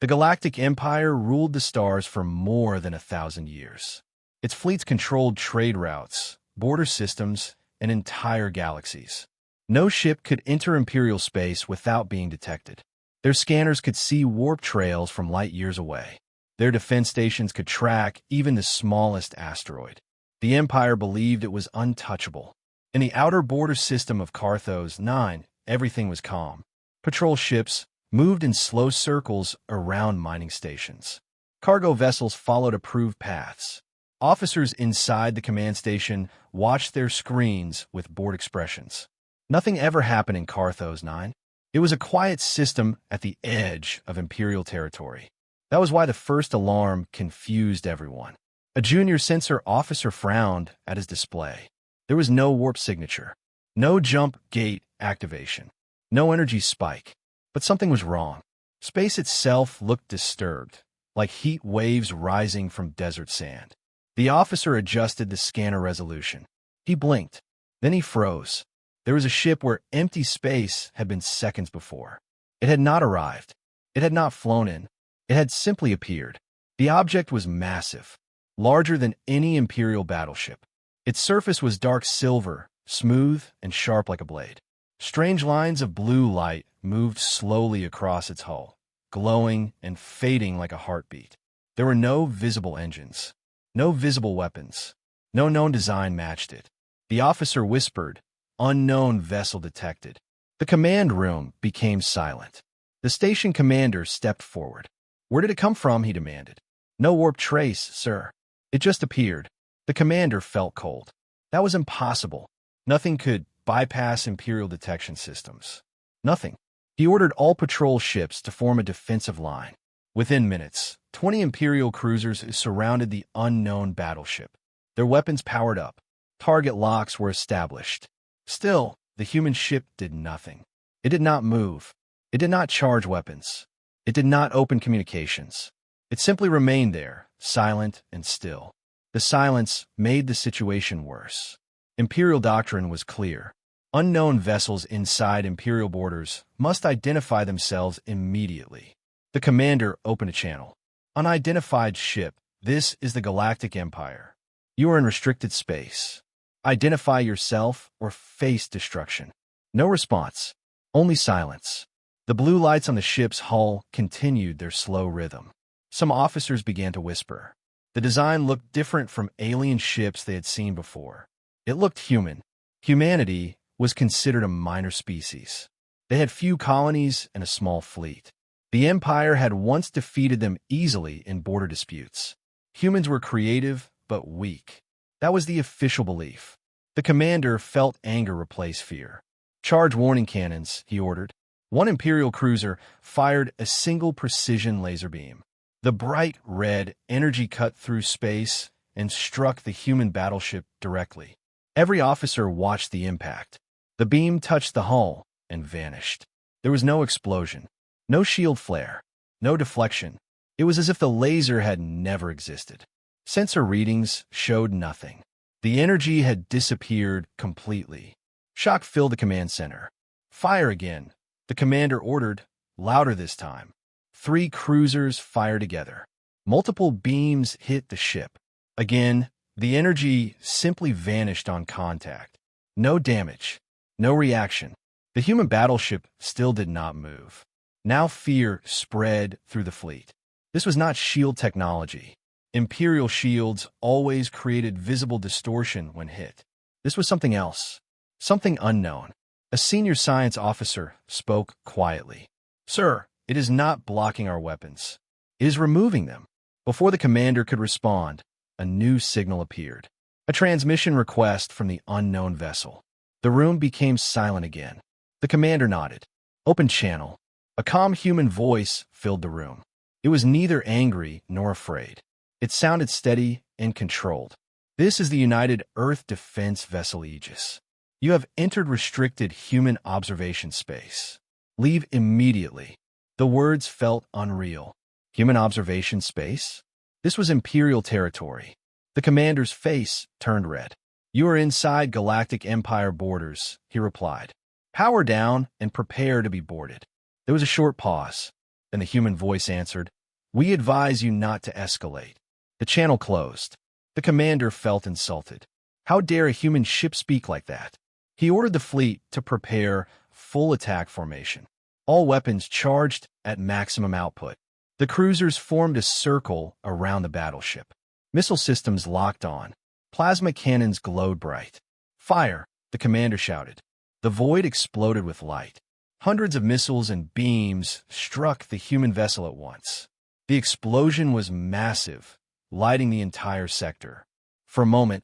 The Galactic Empire ruled the stars for more than 1,000 years. Its fleets controlled trade routes, border systems, and entire galaxies. No ship could enter Imperial space without being detected. Their scanners could see warp trails from light years away. Their defense stations could track even the smallest asteroid. The Empire believed it was untouchable. In the outer border system of Carthos 9, everything was calm. Patrol ships moved in slow circles around mining stations. Cargo vessels followed approved paths. Officers inside the command station watched their screens with bored expressions. Nothing ever happened in Carthos 9. It was a quiet system at the edge of Imperial territory. That was why the first alarm confused everyone. A junior sensor officer frowned at his display. There was no warp signature, no jump gate activation, no energy spike. But something was wrong. Space itself looked disturbed, like heat waves rising from desert sand. The officer adjusted the scanner resolution. He blinked. Then he froze. There was a ship where empty space had been seconds before. It had not arrived. It had not flown in. It had simply appeared. The object was massive, larger than any Imperial battleship. Its surface was dark silver, smooth and sharp like a blade. Strange lines of blue light moved slowly across its hull, glowing and fading like a heartbeat. There were no visible engines, no visible weapons. No known design matched it. The officer whispered, "Unknown vessel detected." The command room became silent. The station commander stepped forward. "Where did it come from?" he demanded. "No warp trace, sir. It just appeared." The commander felt cold. That was impossible. Nothing could bypass Imperial detection systems. Nothing. He ordered all patrol ships to form a defensive line. Within minutes, 20 Imperial cruisers surrounded the unknown battleship. Their weapons powered up. Target locks were established. Still, the human ship did nothing. It did not move. It did not charge weapons. It did not open communications. It simply remained there, silent and still. The silence made the situation worse. Imperial doctrine was clear. Unknown vessels inside Imperial borders must identify themselves immediately. The commander opened a channel. "Unidentified ship, this is the Galactic Empire. You are in restricted space. Identify yourself or face destruction." No response. Only silence. The blue lights on the ship's hull continued their slow rhythm. Some officers began to whisper. The design looked different from alien ships they had seen before. It looked human. Humanity was considered a minor species. They had few colonies and a small fleet. The Empire had once defeated them easily in border disputes. Humans were creative, but weak. That was the official belief. The commander felt anger replace fear. "Charge warning cannons," he ordered. One Imperial cruiser fired a single precision laser beam. The bright red energy cut through space and struck the human battleship directly. Every officer watched the impact. The beam touched the hull and vanished. There was no explosion, no shield flare, no deflection. It was as if the laser had never existed. Sensor readings showed nothing. The energy had disappeared completely. Shock filled the command center. "Fire again," the commander ordered, louder this time. 3 cruisers fired together. Multiple beams hit the ship. Again, the energy simply vanished on contact. No damage. No reaction. The human battleship still did not move. Now fear spread through the fleet. This was not shield technology. Imperial shields always created visible distortion when hit. This was something else. Something unknown. A senior science officer spoke quietly. "Sir, it is not blocking our weapons. It is removing them." Before the commander could respond, a new signal appeared. A transmission request from the unknown vessel. The room became silent again. The commander nodded. "Open channel." A calm human voice filled the room. It was neither angry nor afraid. It sounded steady and controlled. "This is the United Earth Defense Vessel Aegis. You have entered restricted human observation space. Leave immediately." The words felt unreal. Human observation space? This was Imperial territory. The commander's face turned red. "You are inside Galactic Empire borders," he replied. "Power down and prepare to be boarded." There was a short pause. And the human voice answered, "We advise you not to escalate." The channel closed. The commander felt insulted. How dare a human ship speak like that? He ordered the fleet to prepare full attack formation. All weapons charged at maximum output. The cruisers formed a circle around the battleship. Missile systems locked on. Plasma cannons glowed bright. "Fire!" the commander shouted. The void exploded with light. Hundreds of missiles and beams struck the human vessel at once. The explosion was massive, lighting the entire sector. For a moment,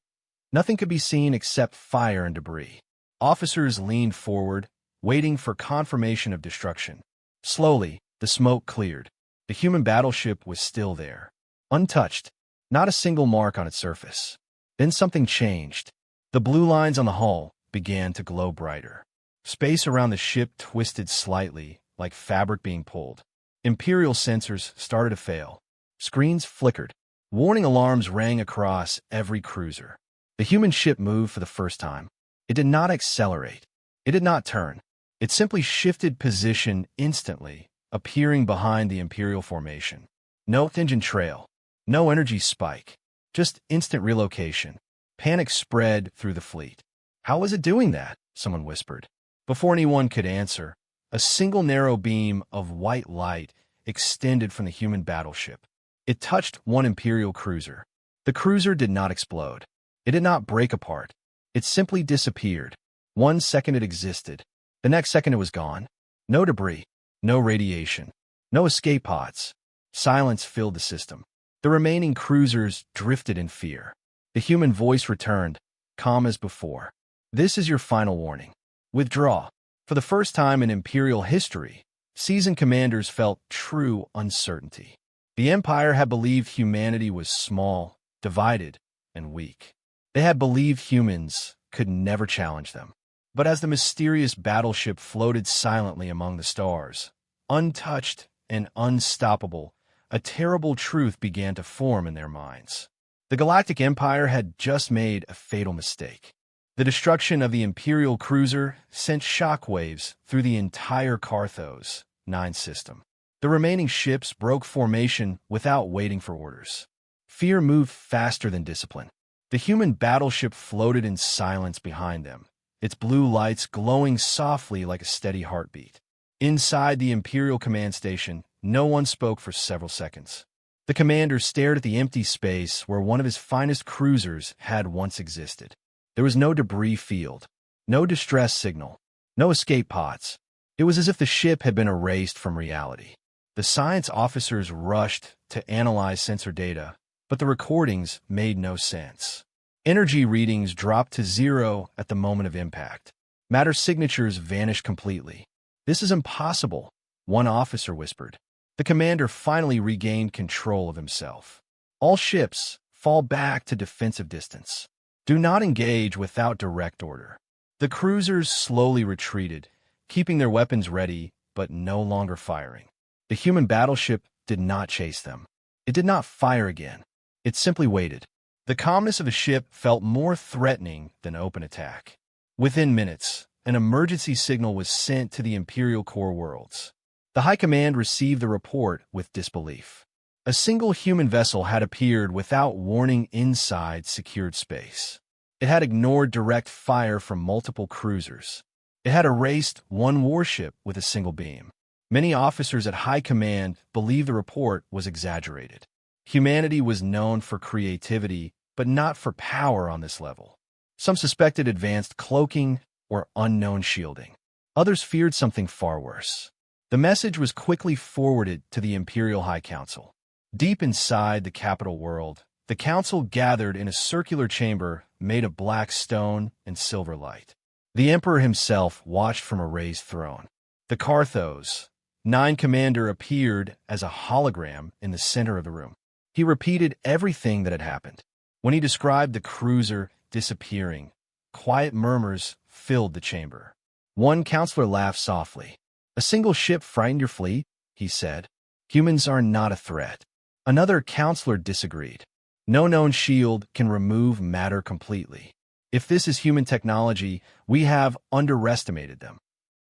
nothing could be seen except fire and debris. Officers leaned forward, waiting for confirmation of destruction. Slowly, the smoke cleared. The human battleship was still there, untouched, not a single mark on its surface. Then something changed. The blue lines on the hull began to glow brighter. Space around the ship twisted slightly, like fabric being pulled. Imperial sensors started to fail. Screens flickered. Warning alarms rang across every cruiser. The human ship moved for the first time. It did not accelerate. It did not turn. It simply shifted position instantly, appearing behind the Imperial formation. No engine trail. No energy spike. Just instant relocation. Panic spread through the fleet. "How was it doing that?" someone whispered. Before anyone could answer, a single narrow beam of white light extended from the human battleship. It touched one Imperial cruiser. The cruiser did not explode. It did not break apart. It simply disappeared. 1 second it existed. The next second it was gone. No debris. No radiation. No escape pods. Silence filled the system. The remaining cruisers drifted in fear. The human voice returned, calm as before. "This is your final warning. Withdraw." For the first time in Imperial history, seasoned commanders felt true uncertainty. The Empire had believed humanity was small, divided, and weak. They had believed humans could never challenge them. But as the mysterious battleship floated silently among the stars, untouched and unstoppable, a terrible truth began to form in their minds. The Galactic Empire had just made a fatal mistake. The destruction of the Imperial cruiser sent shockwaves through the entire Carthos 9 system. The remaining ships broke formation without waiting for orders. Fear moved faster than discipline. The human battleship floated in silence behind them, its blue lights glowing softly like a steady heartbeat. Inside the Imperial command station, no one spoke for several seconds. The commander stared at the empty space where one of his finest cruisers had once existed. There was no debris field, no distress signal, no escape pods. It was as if the ship had been erased from reality. The science officers rushed to analyze sensor data, but the recordings made no sense. Energy readings dropped to 0 at the moment of impact. Matter signatures vanished completely. "This is impossible," one officer whispered. The commander finally regained control of himself. "All ships, fall back to defensive distance. Do not engage without direct order." The cruisers slowly retreated, keeping their weapons ready, but no longer firing. The human battleship did not chase them. It did not fire again. It simply waited. The calmness of the ship felt more threatening than open attack. Within minutes, an emergency signal was sent to the Imperial core worlds. The High Command received the report with disbelief. A single human vessel had appeared without warning inside secured space. It had ignored direct fire from multiple cruisers. It had erased one warship with a single beam. Many officers at High Command believed the report was exaggerated. Humanity was known for creativity, but not for power on this level. Some suspected advanced cloaking or unknown shielding. Others feared something far worse. The message was quickly forwarded to the Imperial High Council. Deep inside the capital world, the council gathered in a circular chamber made of black stone and silver light. The Emperor himself watched from a raised throne. The Carthos 9 commander appeared as a hologram in the center of the room. He repeated everything that had happened. When he described the cruiser disappearing, quiet murmurs filled the chamber. One counselor laughed softly. "A single ship frightened your fleet?" he said. "Humans are not a threat." Another counselor disagreed. "No known shield can remove matter completely. If this is human technology, we have underestimated them."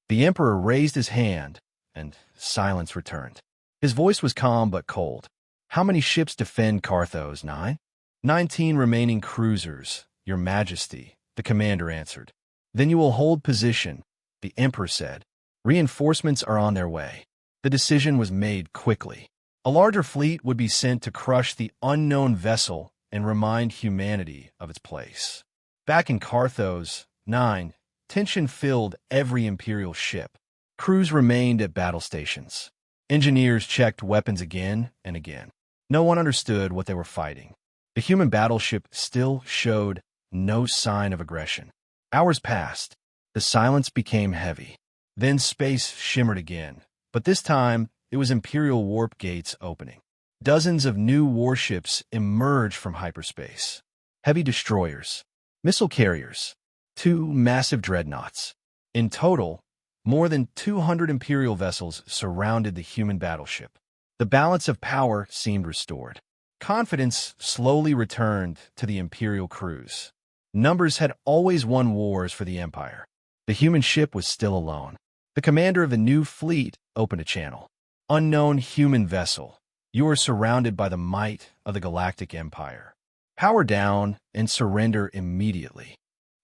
The Emperor raised his hand, and silence returned. His voice was calm but cold. "How many ships defend Carthos? 9? 19 remaining cruisers, Your Majesty," the commander answered. "Then you will hold position," the emperor said. "Reinforcements are on their way." The decision was made quickly. A larger fleet would be sent to crush the unknown vessel and remind humanity of its place. Back in Carthos, 9, tension filled every imperial ship. Crews remained at battle stations. Engineers checked weapons again and again. No one understood what they were fighting. The human battleship still showed no sign of aggression. Hours passed. The silence became heavy. Then space shimmered again, but this time it was Imperial warp gates opening. Dozens of new warships emerged from hyperspace. Heavy destroyers, missile carriers, 2 massive dreadnoughts. In total, more than 200 Imperial vessels surrounded the human battleship. The balance of power seemed restored. Confidence slowly returned to the Imperial crews. Numbers had always won wars for the Empire. The human ship was still alone. The commander of the new fleet opened a channel. "Unknown human vessel, you are surrounded by the might of the Galactic Empire. Power down and surrender immediately."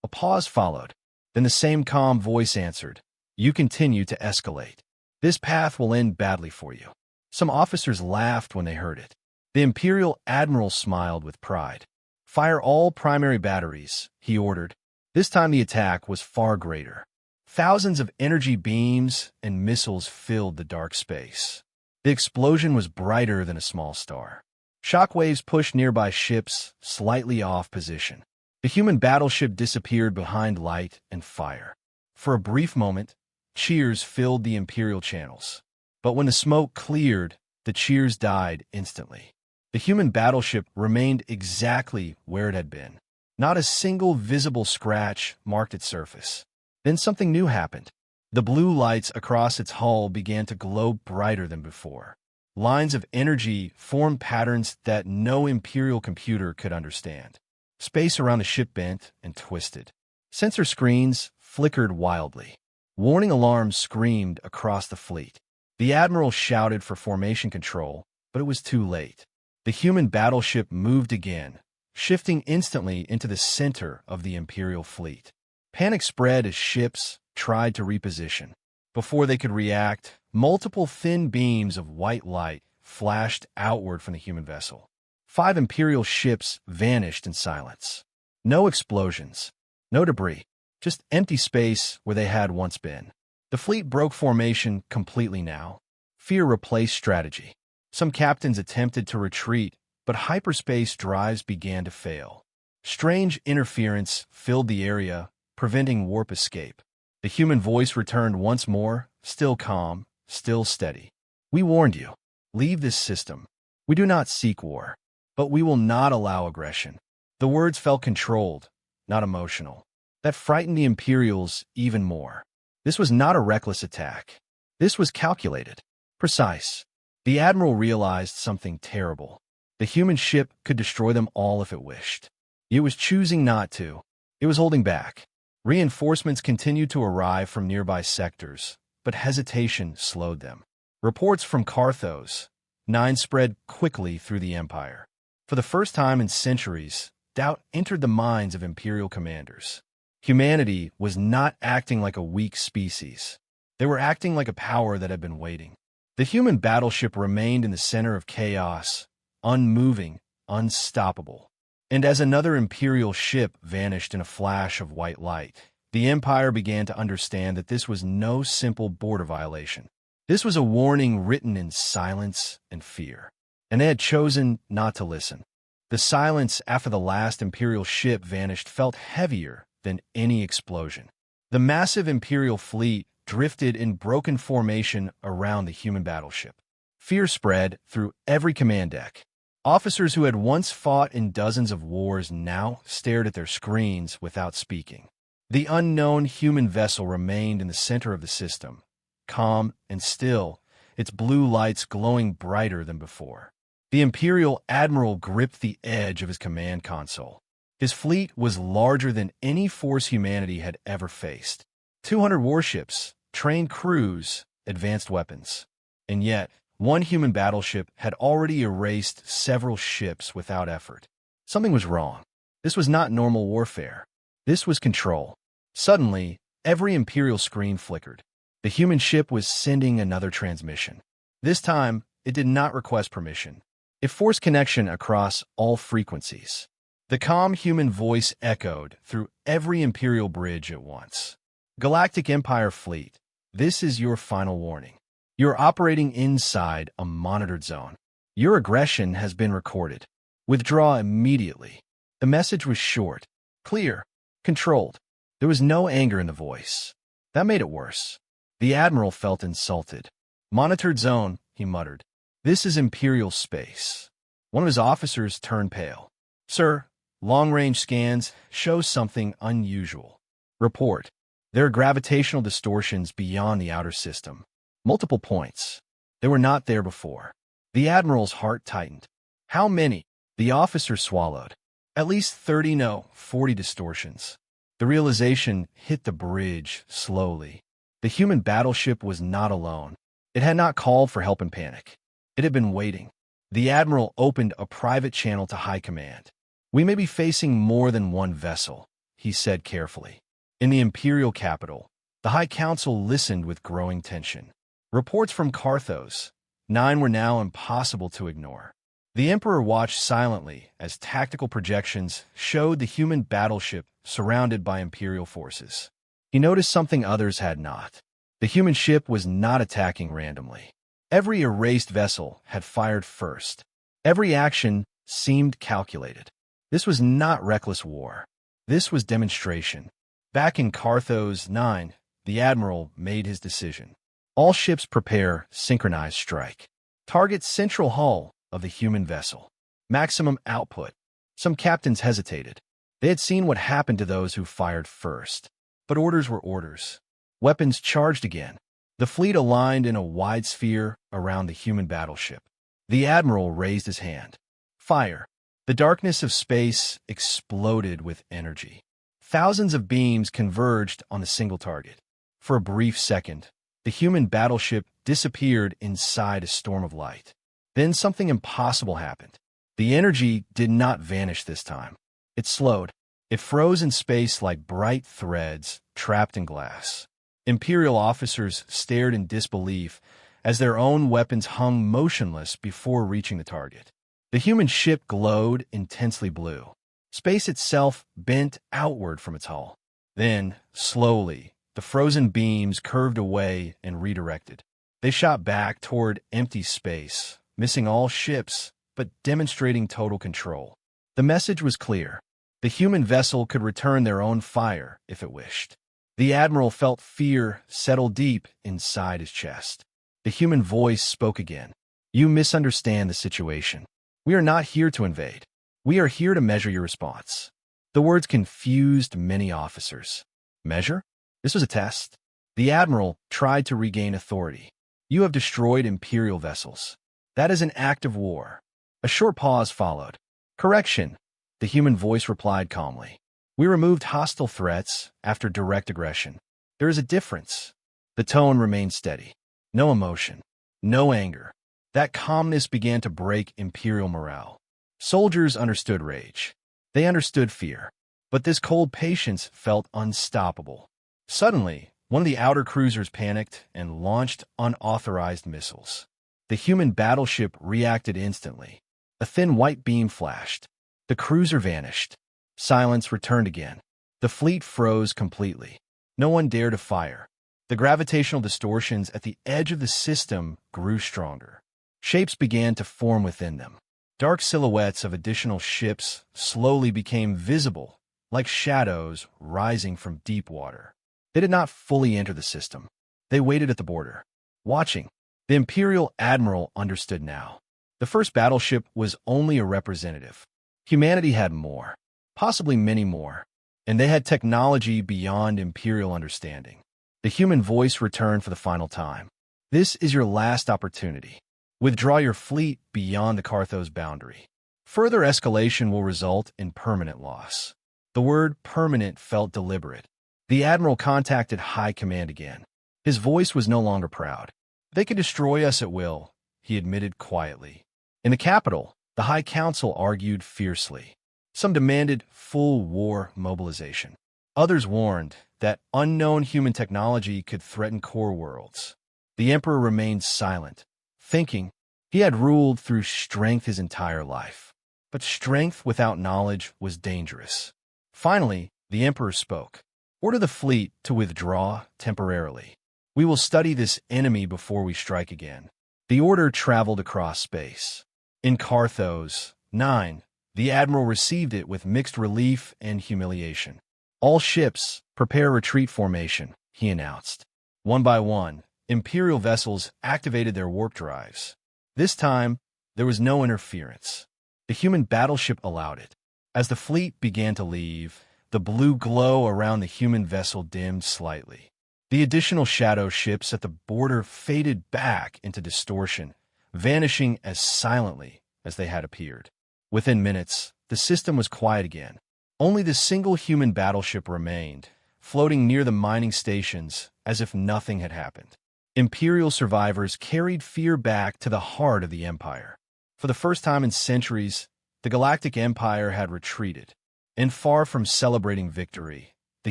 A pause followed. Then the same calm voice answered, "You continue to escalate. This path will end badly for you." Some officers laughed when they heard it. The Imperial Admiral smiled with pride. "Fire all primary batteries," he ordered. This time the attack was far greater. Thousands of energy beams and missiles filled the dark space. The explosion was brighter than a small star. Shockwaves pushed nearby ships slightly off position. The human battleship disappeared behind light and fire. For a brief moment, cheers filled the Imperial channels. But when the smoke cleared, the cheers died instantly. The human battleship remained exactly where it had been. Not a single visible scratch marked its surface. Then something new happened. The blue lights across its hull began to glow brighter than before. Lines of energy formed patterns that no Imperial computer could understand. Space around the ship bent and twisted. Sensor screens flickered wildly. Warning alarms screamed across the fleet. The admiral shouted for formation control, but it was too late. The human battleship moved again, shifting instantly into the center of the Imperial fleet. Panic spread as ships tried to reposition. Before they could react, multiple thin beams of white light flashed outward from the human vessel. 5 Imperial ships vanished in silence. No explosions, no debris, just empty space where they had once been. The fleet broke formation completely now. Fear replaced strategy. Some captains attempted to retreat, but hyperspace drives began to fail. Strange interference filled the area, preventing warp escape. The human voice returned once more, still calm, still steady. "We warned you. Leave this system. We do not seek war, but we will not allow aggression." The words felt controlled, not emotional. That frightened the Imperials even more. This was not a reckless attack. This was calculated, precise. The admiral realized something terrible. The human ship could destroy them all if it wished. It was choosing not to. It was holding back. Reinforcements continued to arrive from nearby sectors, but hesitation slowed them. Reports from Carthos, 9 spread quickly through the empire. For the first time in centuries, doubt entered the minds of Imperial commanders. Humanity was not acting like a weak species. They were acting like a power that had been waiting. The human battleship remained in the center of chaos, unmoving, unstoppable. And as another Imperial ship vanished in a flash of white light, the Empire began to understand that this was no simple border violation. This was a warning written in silence and fear. And they had chosen not to listen. The silence after the last Imperial ship vanished felt heavier than any explosion. The massive Imperial fleet drifted in broken formation around the human battleship. Fear spread through every command deck. Officers who had once fought in dozens of wars now stared at their screens without speaking. The unknown human vessel remained in the center of the system, calm and still, its blue lights glowing brighter than before. The Imperial Admiral gripped the edge of his command console. His fleet was larger than any force humanity had ever faced. 200 warships, trained crews, advanced weapons. And yet, One human battleship had already erased several ships without effort. Something was wrong. This was not normal warfare. This was control. Suddenly, every Imperial screen flickered. The human ship was sending another transmission. This time, it did not request permission. It forced connection across all frequencies. The calm human voice echoed through every Imperial bridge at once. Galactic Empire fleet, this is your final warning. You're operating inside a monitored zone. Your aggression has been recorded. Withdraw immediately. The message was short, clear, controlled. There was no anger in the voice. That made it worse. The Admiral felt insulted. Monitored zone, he muttered. This is Imperial space. One of his officers turned pale. Sir, long-range scans show something unusual. Report. There are gravitational distortions beyond the outer system. Multiple points. They were not there before. The Admiral's heart tightened. How many? The officer swallowed. At least 30, no, 40 distortions. The realization hit the bridge slowly. The human battleship was not alone. It had not called for help in panic. It had been waiting. The Admiral opened a private channel to High Command. We may be facing more than one vessel, he said carefully. In the Imperial capital, the High Council listened with growing tension. Reports from Carthos, 9 were now impossible to ignore. The Emperor watched silently as tactical projections showed the human battleship surrounded by Imperial forces. He noticed something others had not. The human ship was not attacking randomly. Every erased vessel had fired first. Every action seemed calculated. This was not reckless war. This was demonstration. Back in Carthos 9, the Admiral made his decision. All ships prepare synchronized strike. Target central hull of the human vessel. Maximum output. Some captains hesitated. They had seen what happened to those who fired first. But orders were orders. Weapons charged again. The fleet aligned in a wide sphere around the human battleship. The Admiral raised his hand. Fire. The darkness of space exploded with energy. Thousands of beams converged on a single target. For a brief second, the human battleship disappeared inside a storm of light. Then something impossible happened. The energy did not vanish this time. It slowed. It froze in space like bright threads trapped in glass. Imperial officers stared in disbelief as their own weapons hung motionless before reaching the target. The human ship glowed intensely blue. Space itself bent outward from its hull. Then, slowly, the frozen beams curved away and redirected. They shot back toward empty space, missing all ships, but demonstrating total control. The message was clear. The human vessel could return their own fire if it wished. The Admiral felt fear settle deep inside his chest. The human voice spoke again. You misunderstand the situation. We are not here to invade. We are here to measure your response. The words confused many officers. Measure? This was a test. The Admiral tried to regain authority. You have destroyed Imperial vessels. That is an act of war. A short pause followed. Correction, the human voice replied calmly. We removed hostile threats after direct aggression. There is a difference. The tone remained steady. No emotion. No anger. That calmness began to break Imperial morale. Soldiers understood rage. They understood fear. But this cold patience felt unstoppable. Suddenly, one of the outer cruisers panicked and launched unauthorized missiles. The human battleship reacted instantly. A thin white beam flashed. The cruiser vanished. Silence returned again. The fleet froze completely. No one dared to fire. The gravitational distortions at the edge of the system grew stronger. Shapes began to form within them. Dark silhouettes of additional ships slowly became visible, like shadows rising from deep water. They did not fully enter the system. They waited at the border, watching. The Imperial Admiral understood now. The first battleship was only a representative. Humanity had more, possibly many more, and they had technology beyond Imperial understanding. The human voice returned for the final time. This is your last opportunity. Withdraw your fleet beyond the Carthos boundary. Further escalation will result in permanent loss. The word permanent felt deliberate. The Admiral contacted High Command again. His voice was no longer proud. They could destroy us at will, he admitted quietly. In the capital, the High Council argued fiercely. Some demanded full war mobilization. Others warned that unknown human technology could threaten core worlds. The emperor remained silent, thinking he had ruled through strength his entire life. But strength without knowledge was dangerous. Finally, the emperor spoke. Order the fleet to withdraw temporarily. We will study this enemy before we strike again. The order traveled across space. In Carthos 9, the admiral received it with mixed relief and humiliation. All ships, prepare retreat formation, he announced. One by one, Imperial vessels activated their warp drives. This time, there was no interference. The human battleship allowed it. As the fleet began to leave, the blue glow around the human vessel dimmed slightly. The additional shadow ships at the border faded back into distortion, vanishing as silently as they had appeared. Within minutes, the system was quiet again. Only the single human battleship remained, floating near the mining stations as if nothing had happened. Imperial survivors carried fear back to the heart of the Empire. For the first time in centuries, the Galactic Empire had retreated. And far from celebrating victory, the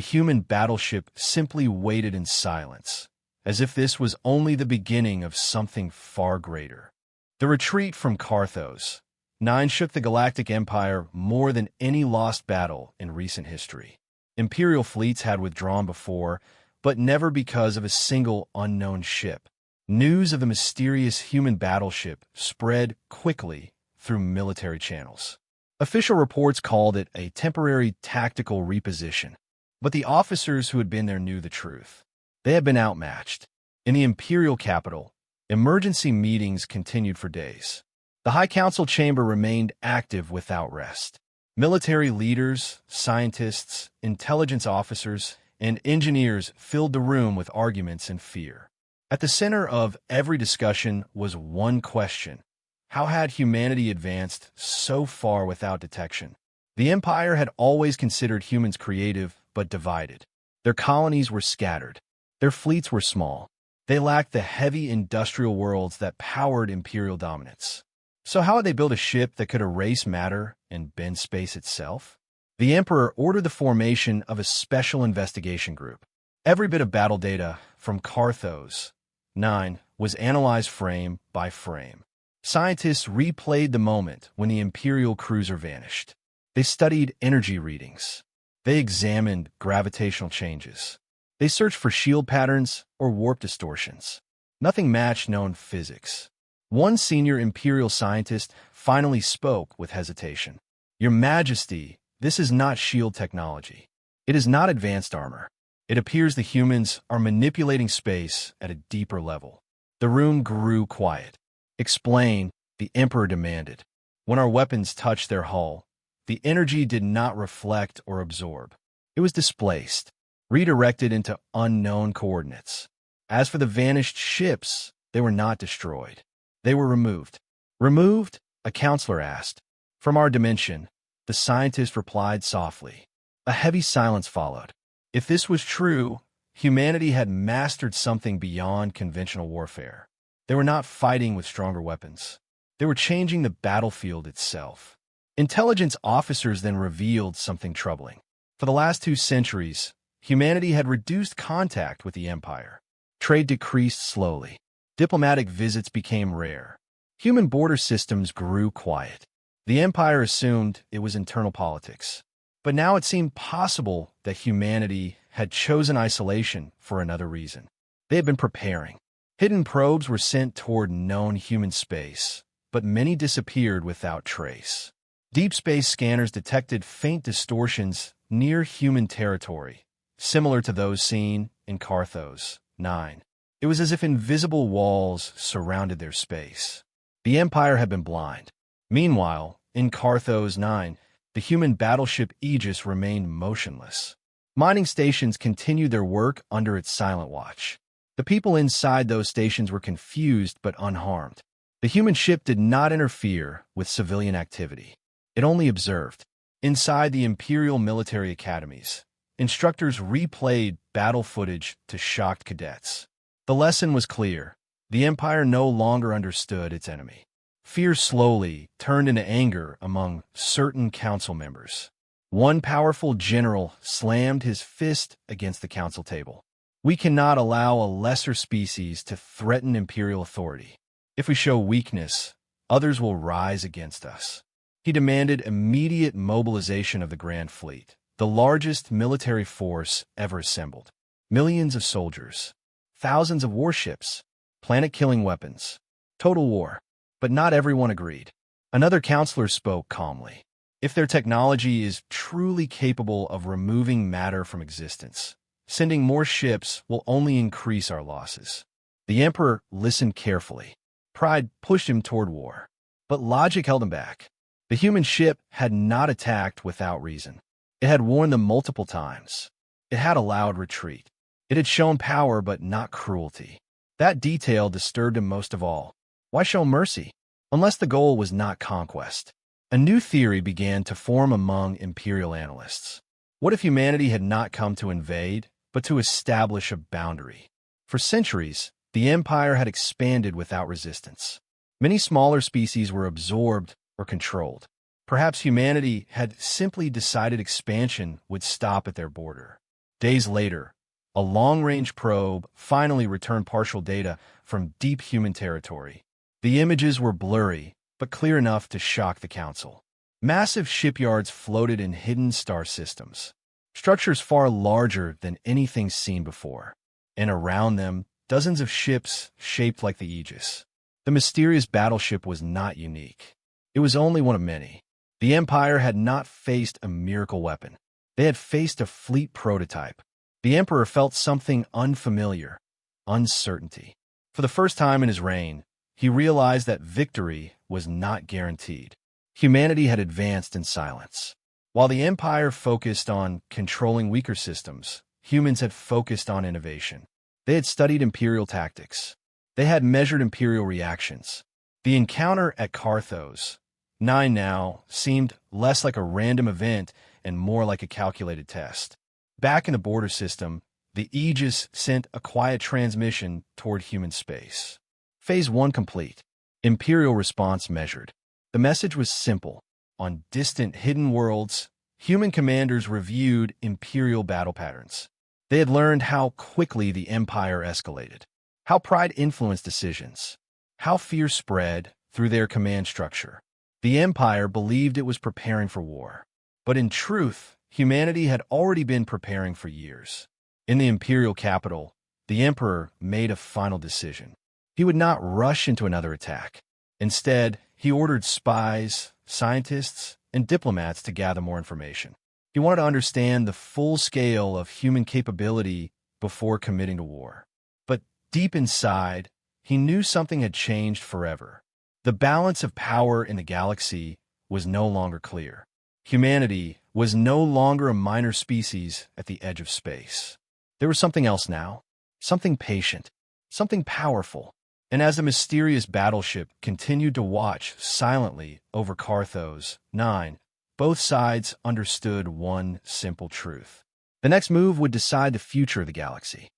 human battleship simply waited in silence, as if this was only the beginning of something far greater. The retreat from Carthos 9 shook the Galactic Empire more than any lost battle in recent history. Imperial fleets had withdrawn before, but never because of a single unknown ship. News of the mysterious human battleship spread quickly through military channels. Official reports called it a temporary tactical reposition, but the officers who had been there knew the truth. They had been outmatched. In the imperial capital, emergency meetings continued for days. The High Council chamber remained active without rest. Military leaders, scientists, intelligence officers, and engineers filled the room with arguments and fear. At the center of every discussion was one question: how had humanity advanced so far without detection? The Empire had always considered humans creative but divided. Their colonies were scattered. Their fleets were small. They lacked the heavy industrial worlds that powered imperial dominance. So how had they built a ship that could erase matter and bend space itself? The Emperor ordered the formation of a special investigation group. Every bit of battle data from Carthos 9 was analyzed frame by frame. Scientists replayed the moment when the Imperial cruiser vanished. They studied energy readings. They examined gravitational changes. They searched for shield patterns or warp distortions. Nothing matched known physics. One senior Imperial scientist finally spoke with hesitation. "Your Majesty, this is not shield technology. It is not advanced armor. It appears the humans are manipulating space at a deeper level." The room grew quiet. "Explain," the Emperor demanded. "When our weapons touched their hull, the energy did not reflect or absorb. It was displaced, redirected into unknown coordinates. As for the vanished ships, they were not destroyed. They were removed." "Removed?" a counselor asked. "From our dimension," the scientist replied softly. A heavy silence followed. If this was true, humanity had mastered something beyond conventional warfare. They were not fighting with stronger weapons. They were changing the battlefield itself. Intelligence officers then revealed something troubling. For the last 2 centuries, humanity had reduced contact with the Empire. Trade decreased slowly. Diplomatic visits became rare. Human border systems grew quiet. The Empire assumed it was internal politics. But now it seemed possible that humanity had chosen isolation for another reason. They had been preparing. Hidden probes were sent toward known human space, but many disappeared without trace. Deep space scanners detected faint distortions near human territory, similar to those seen in Carthos 9. It was as if invisible walls surrounded their space. The Empire had been blind. Meanwhile, in Carthos 9, the human battleship Aegis remained motionless. Mining stations continued their work under its silent watch. The people inside those stations were confused but unharmed. The human ship did not interfere with civilian activity. It only observed. Inside the Imperial military academies, instructors replayed battle footage to shocked cadets. The lesson was clear. The Empire no longer understood its enemy. Fear slowly turned into anger among certain council members. One powerful general slammed his fist against the council table. We cannot allow a lesser species to threaten imperial authority. If we show weakness, others will rise against us. He demanded immediate mobilization of the Grand Fleet, the largest military force ever assembled. Millions of soldiers, thousands of warships, planet-killing weapons. Total war. But not everyone agreed. Another counselor spoke calmly. If their technology is truly capable of removing matter from existence, sending more ships will only increase our losses. The Emperor listened carefully. Pride pushed him toward war, but logic held him back. The human ship had not attacked without reason. It had warned them multiple times. It had allowed retreat. It had shown power but not cruelty. That detail disturbed him most of all. Why show mercy? Unless the goal was not conquest. A new theory began to form among imperial analysts. What if humanity had not come to invade, but to establish a boundary? For centuries, the Empire had expanded without resistance. Many smaller species were absorbed or controlled. Perhaps humanity had simply decided expansion would stop at their border. Days later, a long-range probe finally returned partial data from deep human territory. The images were blurry, but clear enough to shock the council. Massive shipyards floated in hidden star systems, structures far larger than anything seen before, and around them, dozens of ships shaped like the Aegis. The mysterious battleship was not unique. It was only one of many. The Empire had not faced a miracle weapon. They had faced a fleet prototype. The Emperor felt something unfamiliar, uncertainty. For the first time in his reign, he realized that victory was not guaranteed. Humanity had advanced in silence. While the Empire focused on controlling weaker systems, humans had focused on innovation. They had studied imperial tactics. They had measured imperial reactions. The encounter at Carthos, 9 now, seemed less like a random event and more like a calculated test. Back in the border system, the Aegis sent a quiet transmission toward human space. Phase 1 complete. Imperial response measured. The message was simple. On distant hidden worlds, human commanders reviewed imperial battle patterns. They had learned how quickly the Empire escalated, how pride influenced decisions, how fear spread through their command structure. The Empire believed it was preparing for war. But in truth, humanity had already been preparing for years. In the imperial capital, the Emperor made a final decision. He would not rush into another attack. Instead, he ordered spies, scientists, and diplomats to gather more information. He wanted to understand the full scale of human capability before committing to war. But deep inside, he knew something had changed forever. The balance of power in the galaxy was no longer clear. Humanity was no longer a minor species at the edge of space. There was something else now, something patient, something powerful. And as the mysterious battleship continued to watch silently over Carthos, 9, both sides understood one simple truth. The next move would decide the future of the galaxy.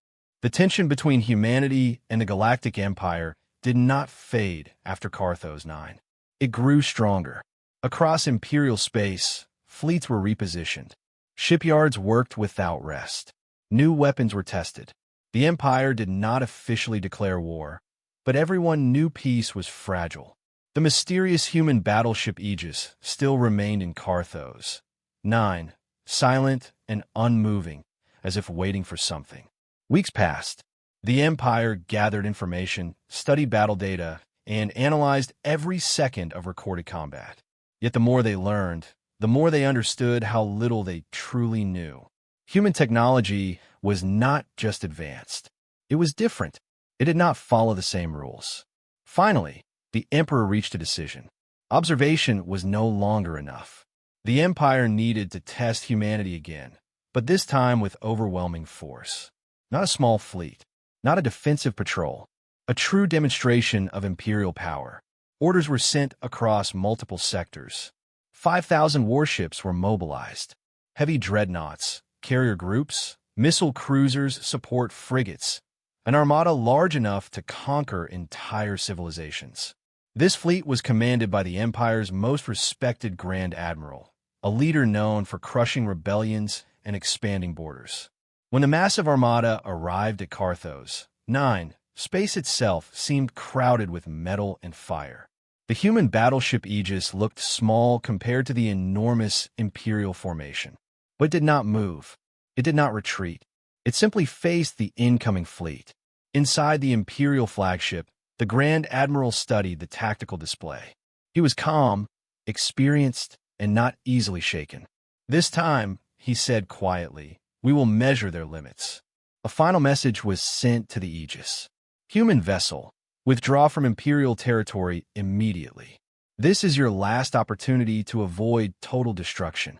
The tension between humanity and the Galactic Empire did not fade after Carthos, 9. It grew stronger. Across imperial space, fleets were repositioned. Shipyards worked without rest. New weapons were tested. The Empire did not officially declare war, but everyone knew peace was fragile. The mysterious human battleship Aegis still remained in Carthos, 9, silent and unmoving, as if waiting for something. Weeks passed. The Empire gathered information, studied battle data, and analyzed every second of recorded combat. Yet the more they learned, the more they understood how little they truly knew. Human technology was not just advanced. It was different. It did not follow the same rules. Finally, the Emperor reached a decision. Observation was no longer enough. The Empire needed to test humanity again, but this time with overwhelming force. Not a small fleet, not a defensive patrol, a true demonstration of imperial power. Orders were sent across multiple sectors. 5,000 warships were mobilized. Heavy dreadnoughts, carrier groups, missile cruisers support frigates, an armada large enough to conquer entire civilizations. This fleet was commanded by the Empire's most respected Grand Admiral, a leader known for crushing rebellions and expanding borders. When the massive armada arrived at Carthos, 9, space itself seemed crowded with metal and fire. The human battleship Aegis looked small compared to the enormous Imperial formation. But it did not move. It did not retreat. It simply faced the incoming fleet. Inside the Imperial flagship, the Grand Admiral studied the tactical display. He was calm, experienced, and not easily shaken. "This time," he said quietly, "we will measure their limits." A final message was sent to the Aegis. "Human vessel, withdraw from Imperial territory immediately. This is your last opportunity to avoid total destruction."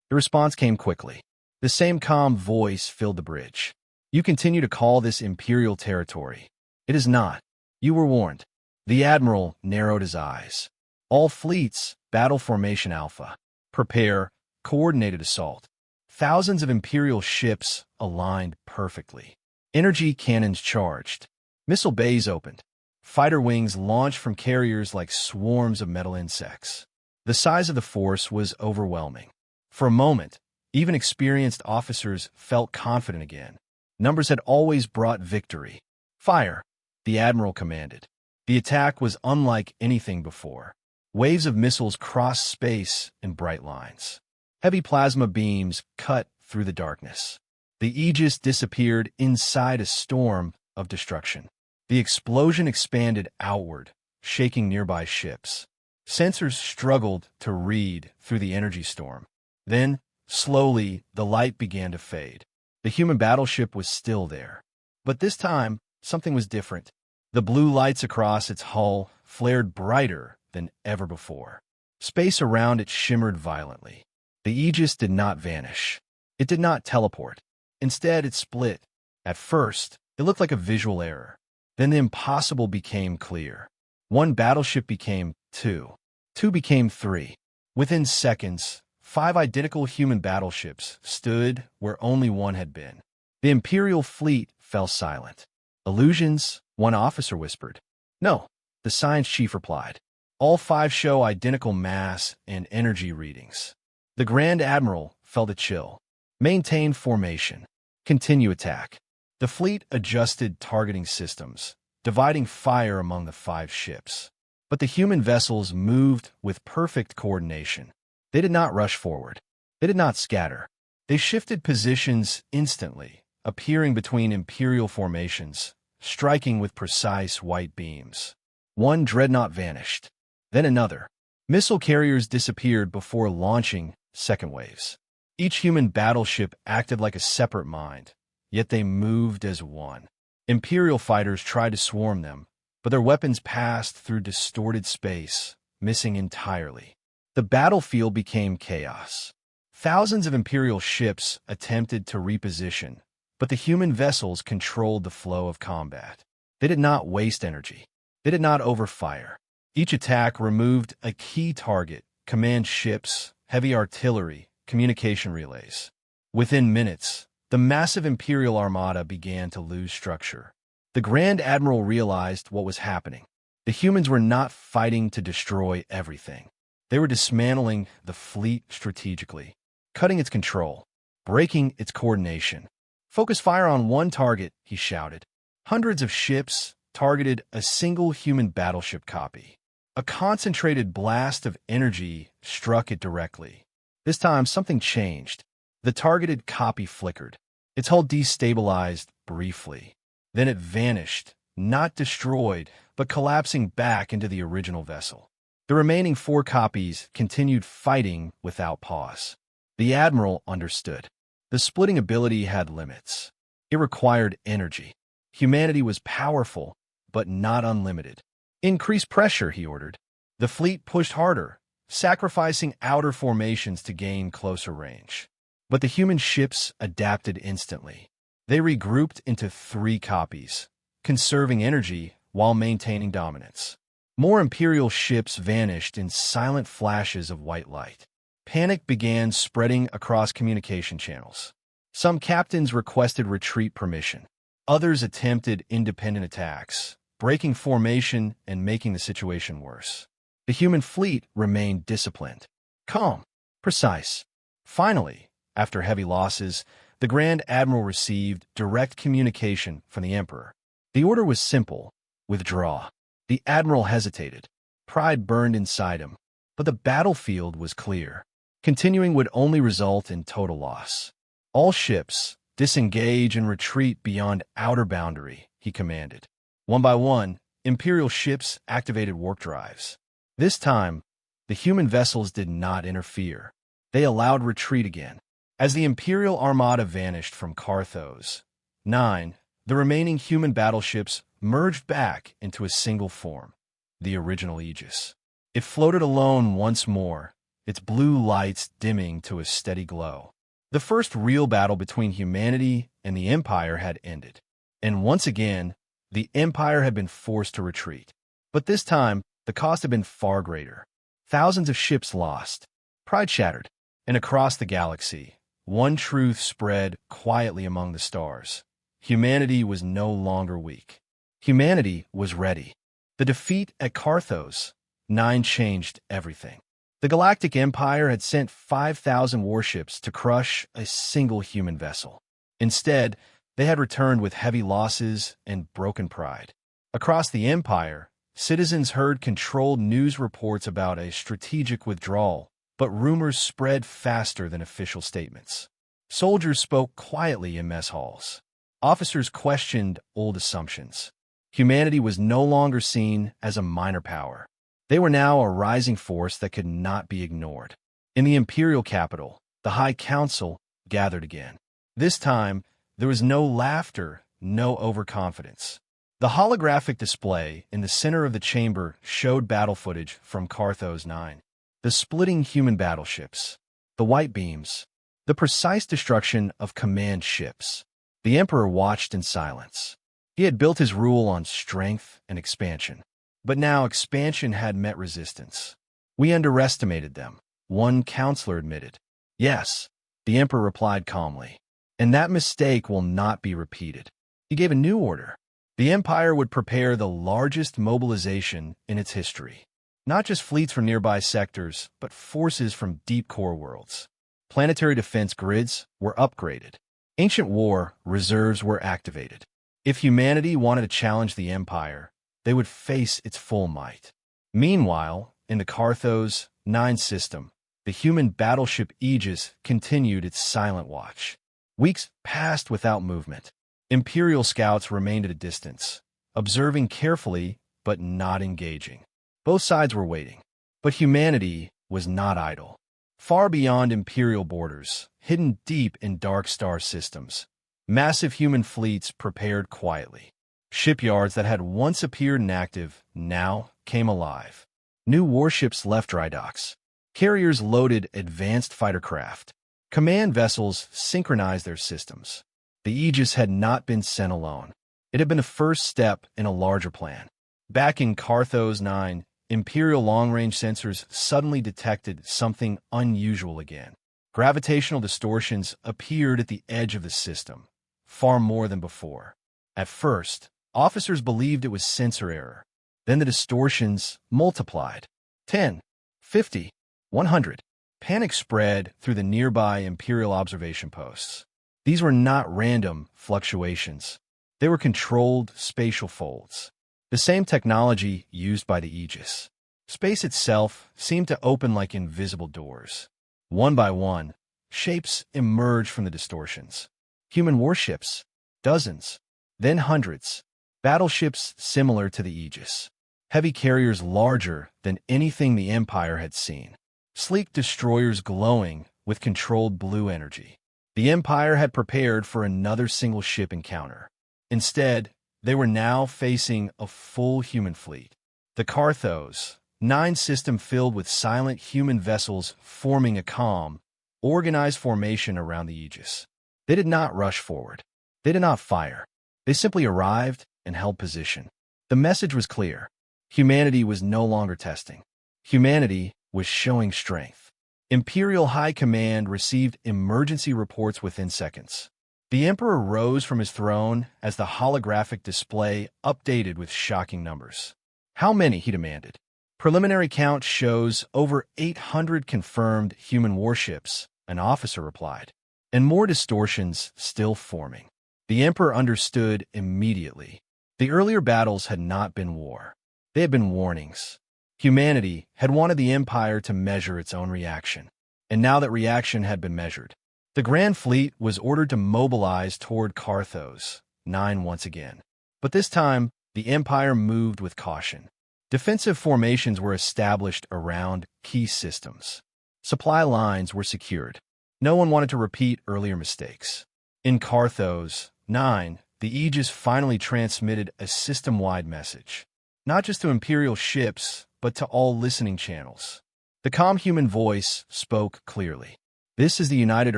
The response came quickly. The same calm voice filled the bridge. "You continue to call this Imperial territory. It is not. You were warned." The Admiral narrowed his eyes. "All fleets, battle formation Alpha. Prepare, coordinated assault." Thousands of Imperial ships aligned perfectly. Energy cannons charged. Missile bays opened. Fighter wings launched from carriers like swarms of metal insects. The size of the force was overwhelming. For a moment, even experienced officers felt confident again. Numbers had always brought victory. "Fire," the Admiral commanded. The attack was unlike anything before. Waves of missiles crossed space in bright lines. Heavy plasma beams cut through the darkness. The Aegis disappeared inside a storm of destruction. The explosion expanded outward, shaking nearby ships. Sensors struggled to read through the energy storm. Then, slowly, the light began to fade. The human battleship was still there. But this time, something was different. The blue lights across its hull flared brighter than ever before. Space around it shimmered violently. The Aegis did not vanish. It did not teleport. Instead, it split. At first, it looked like a visual error. Then the impossible became clear. One battleship became two. Two became three. Within seconds, 5 identical human battleships stood where only one had been. The Imperial fleet fell silent. "Illusions?" one officer whispered. "No," the science chief replied. "All 5 show identical mass and energy readings." The Grand Admiral felt a chill. "Maintain formation. Continue attack." The fleet adjusted targeting systems, dividing fire among the 5 ships. But the human vessels moved with perfect coordination. They did not rush forward. They did not scatter. They shifted positions instantly, appearing between Imperial formations, striking with precise white beams. One dreadnought vanished. Then another. Missile carriers disappeared before launching second waves. Each human battleship acted like a separate mind, yet they moved as one. Imperial fighters tried to swarm them, but their weapons passed through distorted space, missing entirely. The battlefield became chaos. Thousands of Imperial ships attempted to reposition, but the human vessels controlled the flow of combat. They did not waste energy. They did not overfire. Each attack removed a key target: command ships, heavy artillery, communication relays. Within minutes, the massive Imperial armada began to lose structure. The Grand Admiral realized what was happening. The humans were not fighting to destroy everything. They were dismantling the fleet strategically, cutting its control, breaking its coordination. "Focus fire on one target," he shouted. Hundreds of ships targeted a single human battleship copy. A concentrated blast of energy struck it directly. This time, something changed. The targeted copy flickered. Its hull destabilized briefly. Then it vanished, not destroyed, but collapsing back into the original vessel. The remaining 4 copies continued fighting without pause. The Admiral understood. The splitting ability had limits. It required energy. Humanity was powerful, but not unlimited. "Increase pressure," he ordered. The fleet pushed harder, sacrificing outer formations to gain closer range. But the human ships adapted instantly. They regrouped into 3 copies, conserving energy while maintaining dominance. More Imperial ships vanished in silent flashes of white light. Panic began spreading across communication channels. Some captains requested retreat permission. Others attempted independent attacks, breaking formation and making the situation worse. The human fleet remained disciplined, calm, precise. Finally, after heavy losses, the Grand Admiral received direct communication from the Emperor. The order was simple: withdraw. The Admiral hesitated. Pride burned inside him, but the battlefield was clear. Continuing would only result in total loss. All ships, disengage and retreat beyond outer boundary, he commanded. One by one, Imperial ships activated warp drives. This time, the human vessels did not interfere. They allowed retreat again. As the Imperial Armada vanished from Carthos 9, the remaining human battleships merged back into a single form, the original Aegis. It floated alone once more, its blue lights dimming to a steady glow. The first real battle between humanity and the Empire had ended, and once again, the Empire had been forced to retreat. But this time, the cost had been far greater. Thousands of ships lost, pride shattered, and across the galaxy, one truth spread quietly among the stars. Humanity was no longer weak. Humanity was ready. The defeat at Carthos 9 changed everything. The Galactic Empire had sent 5,000 warships to crush a single human vessel. Instead, they had returned with heavy losses and broken pride. Across the Empire, citizens heard controlled news reports about a strategic withdrawal, but rumors spread faster than official statements. Soldiers spoke quietly in mess halls. Officers questioned old assumptions. Humanity was no longer seen as a minor power. They were now a rising force that could not be ignored. In the imperial capital, the High Council gathered again. This time, there was no laughter, no overconfidence. The holographic display in the center of the chamber showed battle footage from Carthos 9. The splitting human battleships, the white beams, the precise destruction of command ships. The Emperor watched in silence. He had built his rule on strength and expansion. But now expansion had met resistance. We underestimated them, one counselor admitted. Yes, the Emperor replied calmly. And that mistake will not be repeated. He gave a new order. The Empire would prepare the largest mobilization in its history. Not just fleets from nearby sectors, but forces from deep core worlds. Planetary defense grids were upgraded. Ancient war reserves were activated. If humanity wanted to challenge the Empire, they would face its full might. Meanwhile, in the Carthos 9 system, the human battleship Aegis continued its silent watch. Weeks passed without movement. Imperial scouts remained at a distance, observing carefully but not engaging. Both sides were waiting. But humanity was not idle. Far beyond Imperial borders, hidden deep in dark star systems, massive human fleets prepared quietly. Shipyards that had once appeared inactive now came alive. New warships left dry docks. Carriers loaded advanced fighter craft. Command vessels synchronized their systems. The Aegis had not been sent alone. It had been the first step in a larger plan. Back in Carthos 9, Imperial long-range sensors suddenly detected something unusual again. Gravitational distortions appeared at the edge of the system, far more than before. At first, officers believed it was sensor error. Then the distortions multiplied. 10, 50, 100. Panic spread through the nearby Imperial observation posts. These were not random fluctuations. They were controlled spatial folds. The same technology used by the Aegis. Space itself seemed to open like invisible doors. One by one, shapes emerged from the distortions. Human warships, dozens, then hundreds. Battleships similar to the Aegis. Heavy carriers larger than anything the Empire had seen. Sleek destroyers glowing with controlled blue energy. The Empire had prepared for another single ship encounter. Instead, they were now facing a full human fleet. The Carthos 9 system filled with silent human vessels forming a calm, organized formation around the Aegis. They did not rush forward. They did not fire. They simply arrived and held position. The message was clear. Humanity was no longer testing. Humanity was showing strength. Imperial High Command received emergency reports within seconds. The Emperor rose from his throne as the holographic display updated with shocking numbers. How many? He demanded. Preliminary count shows over 800 confirmed human warships, an officer replied, and more distortions still forming. The Emperor understood immediately. The earlier battles had not been war. They had been warnings. Humanity had wanted the Empire to measure its own reaction. And now that reaction had been measured, the Grand Fleet was ordered to mobilize toward Carthos 9 once again. But this time, the Empire moved with caution. Defensive formations were established around key systems. Supply lines were secured. No one wanted to repeat earlier mistakes. In Carthos 9, the Aegis finally transmitted a system-wide message, not just to Imperial ships, but to all listening channels. The calm human voice spoke clearly. This is the United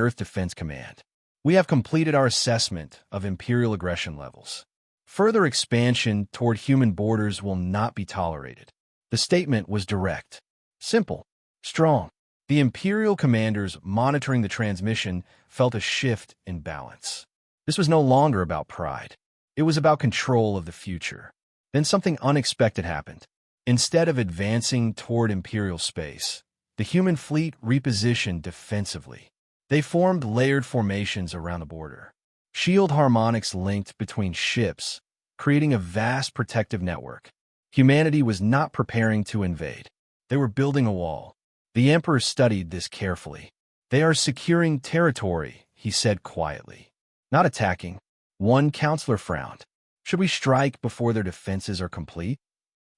Earth Defense Command. We have completed our assessment of Imperial aggression levels. Further expansion toward human borders will not be tolerated. The statement was direct, simple, strong. The Imperial commanders monitoring the transmission felt a shift in balance. This was no longer about pride. It was about control of the future. Then something unexpected happened. Instead of advancing toward Imperial space, the human fleet repositioned defensively. They formed layered formations around the border. Shield harmonics linked between ships, creating a vast protective network. Humanity was not preparing to invade. They were building a wall. The Emperor studied this carefully. They are securing territory, he said quietly. Not attacking. One counselor frowned. Should we strike before their defenses are complete?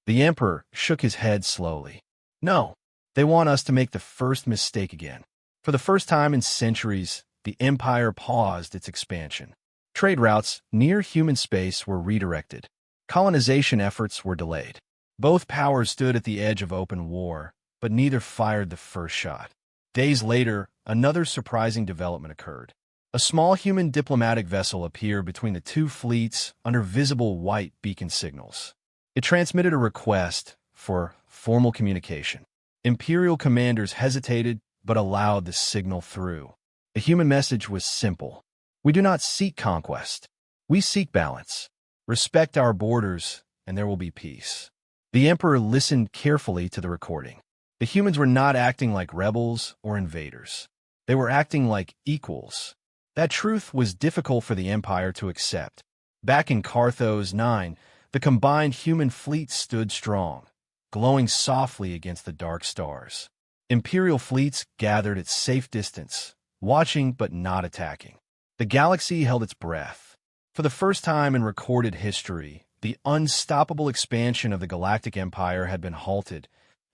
The Emperor shook his head slowly. No, they want us to make the first mistake again. For the first time in centuries, the Empire paused its expansion. Trade routes near human space were redirected. Colonization efforts were delayed. Both powers stood at the edge of open war, but neither fired the first shot. Days later, another surprising development occurred. A small human diplomatic vessel appeared between the two fleets under visible white beacon signals. It transmitted a request for formal communication. Imperial commanders hesitated but allowed the signal through. The human message was simple. We do not seek conquest. We seek balance. Respect our borders, and there will be peace. The Emperor listened carefully to the recording. The humans were not acting like rebels or invaders. They were acting like equals. That truth was difficult for the Empire to accept. Back in Carthos 9, the combined human fleet stood strong, glowing softly against the dark stars. Imperial fleets gathered at safe distance, watching but not attacking. The galaxy held its breath. For the first time in recorded history, the unstoppable expansion of the Galactic Empire had been halted,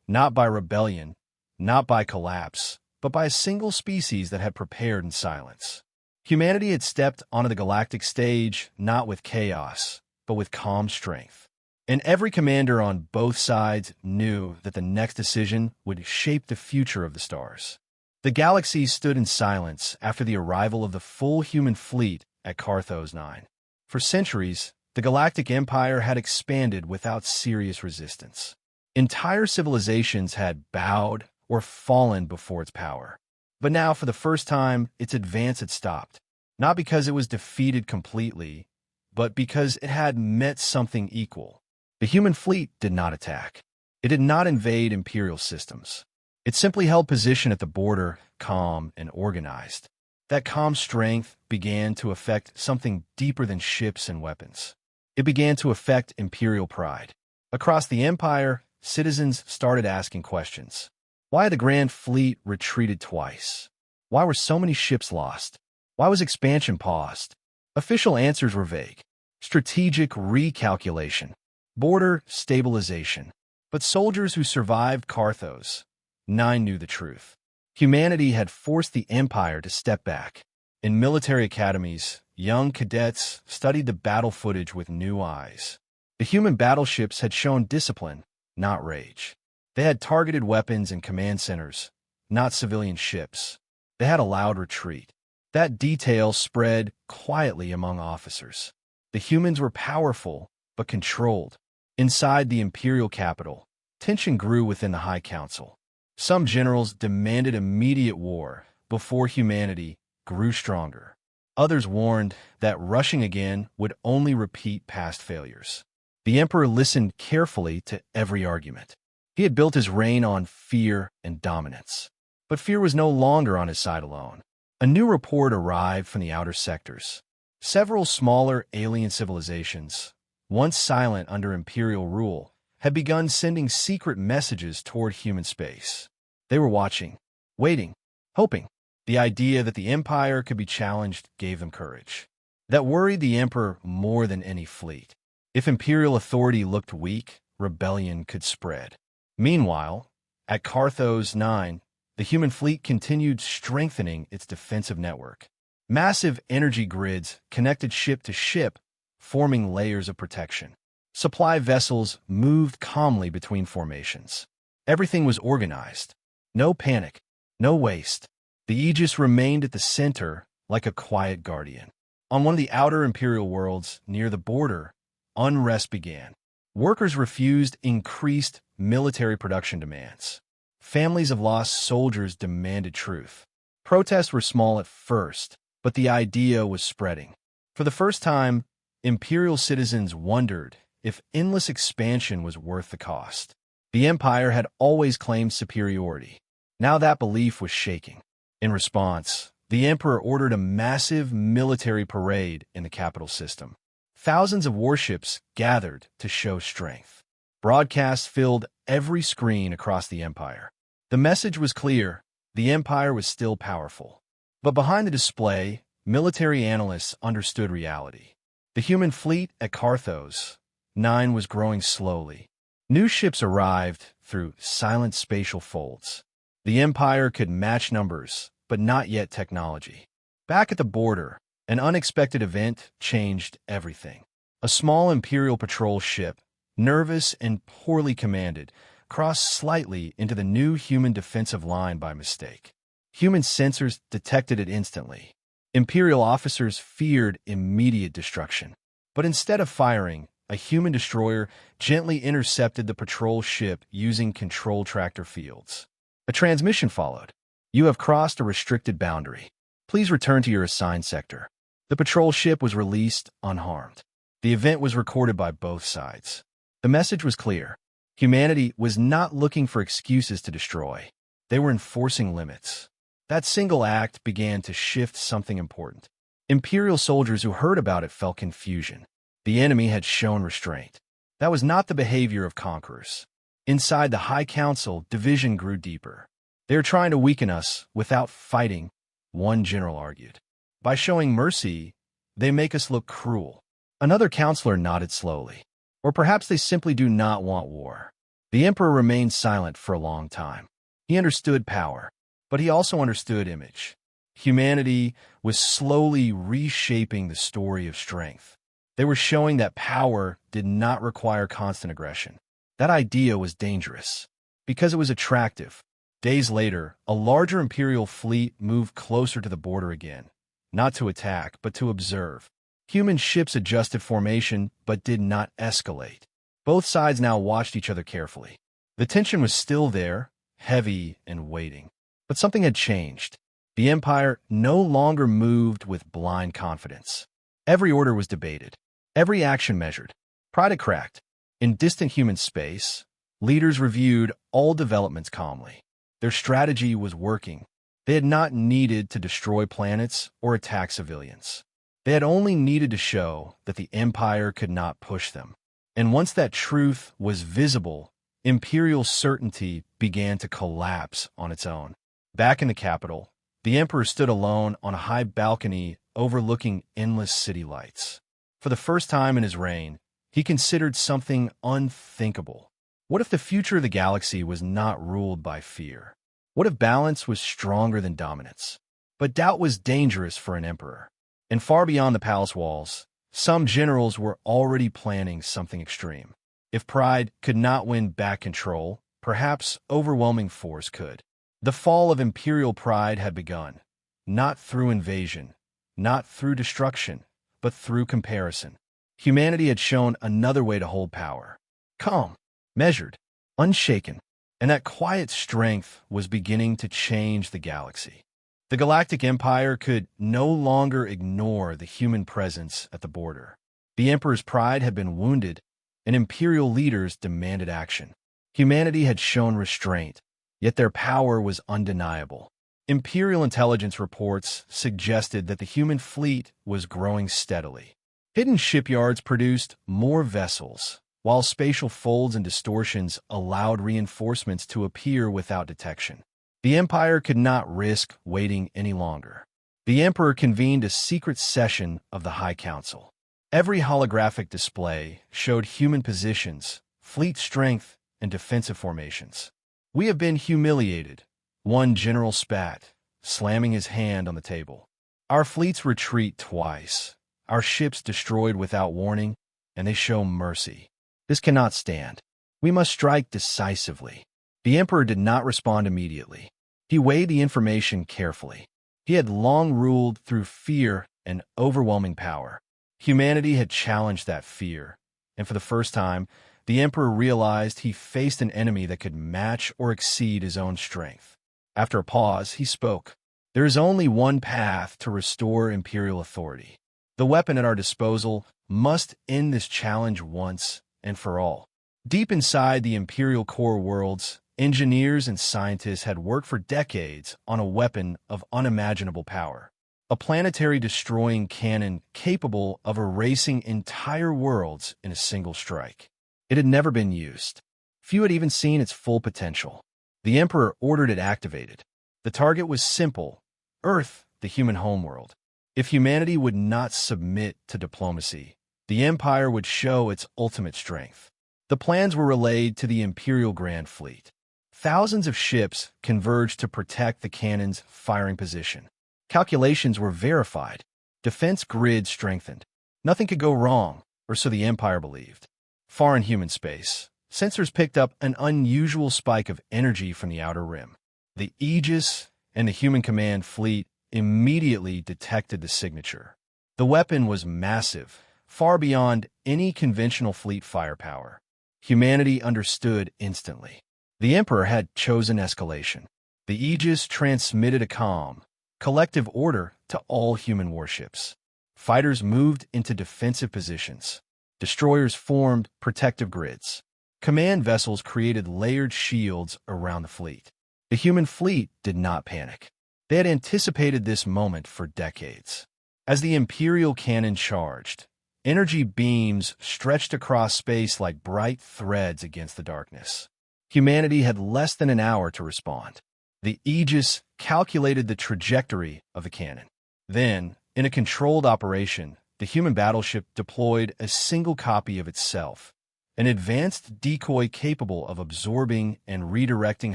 not by rebellion, not by collapse, but by a single species that had prepared in silence. Humanity had stepped onto the galactic stage not with chaos, but with calm strength. And every commander on both sides knew that the next decision would shape the future of the stars. The galaxy stood in silence after the arrival of the full human fleet at Carthos 9. For centuries, the Galactic Empire had expanded without serious resistance. Entire civilizations had bowed or fallen before its power. But now, for the first time, its advance had stopped. Not because it was defeated completely, but because it had met something equal. The human fleet did not attack. It did not invade Imperial systems. It simply held position at the border, calm and organized. That calm strength began to affect something deeper than ships and weapons. It began to affect Imperial pride. Across the Empire, citizens started asking questions. Why had the Grand Fleet retreated twice? Why were so many ships lost? Why was expansion paused? Official answers were vague. Strategic recalculation. Border stabilization. But soldiers who survived Carthos 9 knew the truth. Humanity had forced the Empire to step back. In military academies, young cadets studied the battle footage with new eyes. The human battleships had shown discipline, not rage. They had targeted weapons and command centers, not civilian ships. They had allowed retreat. That detail spread quietly among officers. The humans were powerful, but controlled. Inside the imperial capital, tension grew within the High Council. Some generals demanded immediate war before humanity grew stronger. Others warned that rushing again would only repeat past failures. The emperor listened carefully to every argument. He had built his reign on fear and dominance. But fear was no longer on his side alone. A new report arrived from the outer sectors. Several smaller alien civilizations, once silent under imperial rule, had begun sending secret messages toward human space. They were watching, waiting, hoping. The idea that the empire could be challenged gave them courage. That worried the emperor more than any fleet. If imperial authority looked weak, rebellion could spread. Meanwhile, at Carthos 9, the human fleet continued strengthening its defensive network. Massive energy grids connected ship to ship, forming layers of protection. Supply vessels moved calmly between formations. Everything was organized. No panic, no waste. The Aegis remained at the center like a quiet guardian. On one of the outer imperial worlds, near the border, unrest began. Workers refused increased military production demands. Families of lost soldiers demanded truth. Protests were small at first, but the idea was spreading. For the first time, imperial citizens wondered if endless expansion was worth the cost. The empire had always claimed superiority. Now that belief was shaking. In response, the emperor ordered a massive military parade in the capital system. Thousands of warships gathered to show strength. Broadcasts filled every screen across the empire. The message was clear: the empire was still powerful. But behind the display, military analysts understood reality. The human fleet at Carthos 9 was growing slowly. New ships arrived through silent spatial folds. The empire could match numbers, but not yet technology. Back at the border, an unexpected event changed everything. A small imperial patrol ship, nervous and poorly commanded, crossed slightly into the new human defensive line by mistake. Human sensors detected it instantly. Imperial officers feared immediate destruction. But instead of firing, a human destroyer gently intercepted the patrol ship using control tractor fields. A transmission followed. "You have crossed a restricted boundary. Please return to your assigned sector." The patrol ship was released unharmed. The event was recorded by both sides. The message was clear. Humanity was not looking for excuses to destroy. They were enforcing limits. That single act began to shift something important. Imperial soldiers who heard about it felt confusion. The enemy had shown restraint. That was not the behavior of conquerors. Inside the High Council, division grew deeper. "They are trying to weaken us without fighting," one general argued. "By showing mercy, they make us look cruel." Another counselor nodded slowly. "Or perhaps they simply do not want war." The emperor remained silent for a long time. He understood power, but he also understood image. Humanity was slowly reshaping the story of strength. They were showing that power did not require constant aggression. That idea was dangerous because it was attractive. Days later, a larger imperial fleet moved closer to the border again, not to attack, but to observe. Human ships adjusted formation, but did not escalate. Both sides now watched each other carefully. The tension was still there, heavy and waiting. But something had changed. The empire no longer moved with blind confidence. Every order was debated. Every action measured. Pride had cracked. In distant human space, leaders reviewed all developments calmly. Their strategy was working. They had not needed to destroy planets or attack civilians. They had only needed to show that the empire could not push them. And once that truth was visible, imperial certainty began to collapse on its own. Back in the capital, the emperor stood alone on a high balcony overlooking endless city lights. For the first time in his reign, he considered something unthinkable. What if the future of the galaxy was not ruled by fear? What if balance was stronger than dominance? But doubt was dangerous for an emperor. And far beyond the palace walls, some generals were already planning something extreme. If pride could not win back control, perhaps overwhelming force could. The fall of imperial pride had begun, not through invasion, not through destruction, but through comparison. Humanity had shown another way to hold power. Calm, measured, unshaken. And that quiet strength was beginning to change the galaxy. The Galactic Empire could no longer ignore the human presence at the border. The Emperor's pride had been wounded, and Imperial leaders demanded action. Humanity had shown restraint, yet their power was undeniable. Imperial intelligence reports suggested that the human fleet was growing steadily. Hidden shipyards produced more vessels, while spatial folds and distortions allowed reinforcements to appear without detection. The Empire could not risk waiting any longer. The Emperor convened a secret session of the High Council. Every holographic display showed human positions, fleet strength, and defensive formations. "We have been humiliated," one general spat, slamming his hand on the table. "Our fleets retreat twice, our ships destroyed without warning, and they show mercy. This cannot stand. We must strike decisively." The Emperor did not respond immediately. He weighed the information carefully. He had long ruled through fear and overwhelming power. Humanity had challenged that fear, and for the first time, the Emperor realized he faced an enemy that could match or exceed his own strength. After a pause, he spoke. "There is only one path to restore Imperial authority. The weapon at our disposal must end this challenge once and for all." Deep inside the Imperial core worlds, engineers and scientists had worked for decades on a weapon of unimaginable power. A planetary destroying cannon capable of erasing entire worlds in a single strike. It had never been used. Few had even seen its full potential. The Emperor ordered it activated. The target was simple: Earth, the human homeworld. If humanity would not submit to diplomacy, the Empire would show its ultimate strength. The plans were relayed to the Imperial Grand Fleet. Thousands of ships converged to protect the cannon's firing position. Calculations were verified. Defense grids strengthened. Nothing could go wrong, or so the Empire believed. Far in human space, sensors picked up an unusual spike of energy from the outer rim. The Aegis and the human command fleet immediately detected the signature. The weapon was massive, far beyond any conventional fleet firepower. Humanity understood instantly. The Emperor had chosen escalation. The Aegis transmitted a calm, collective order to all human warships. Fighters moved into defensive positions. Destroyers formed protective grids. Command vessels created layered shields around the fleet. The human fleet did not panic. They had anticipated this moment for decades. As the Imperial cannon charged, energy beams stretched across space like bright threads against the darkness. Humanity had less than an hour to respond. The Aegis calculated the trajectory of the cannon. Then, in a controlled operation, the human battleship deployed a single copy of itself, an advanced decoy capable of absorbing and redirecting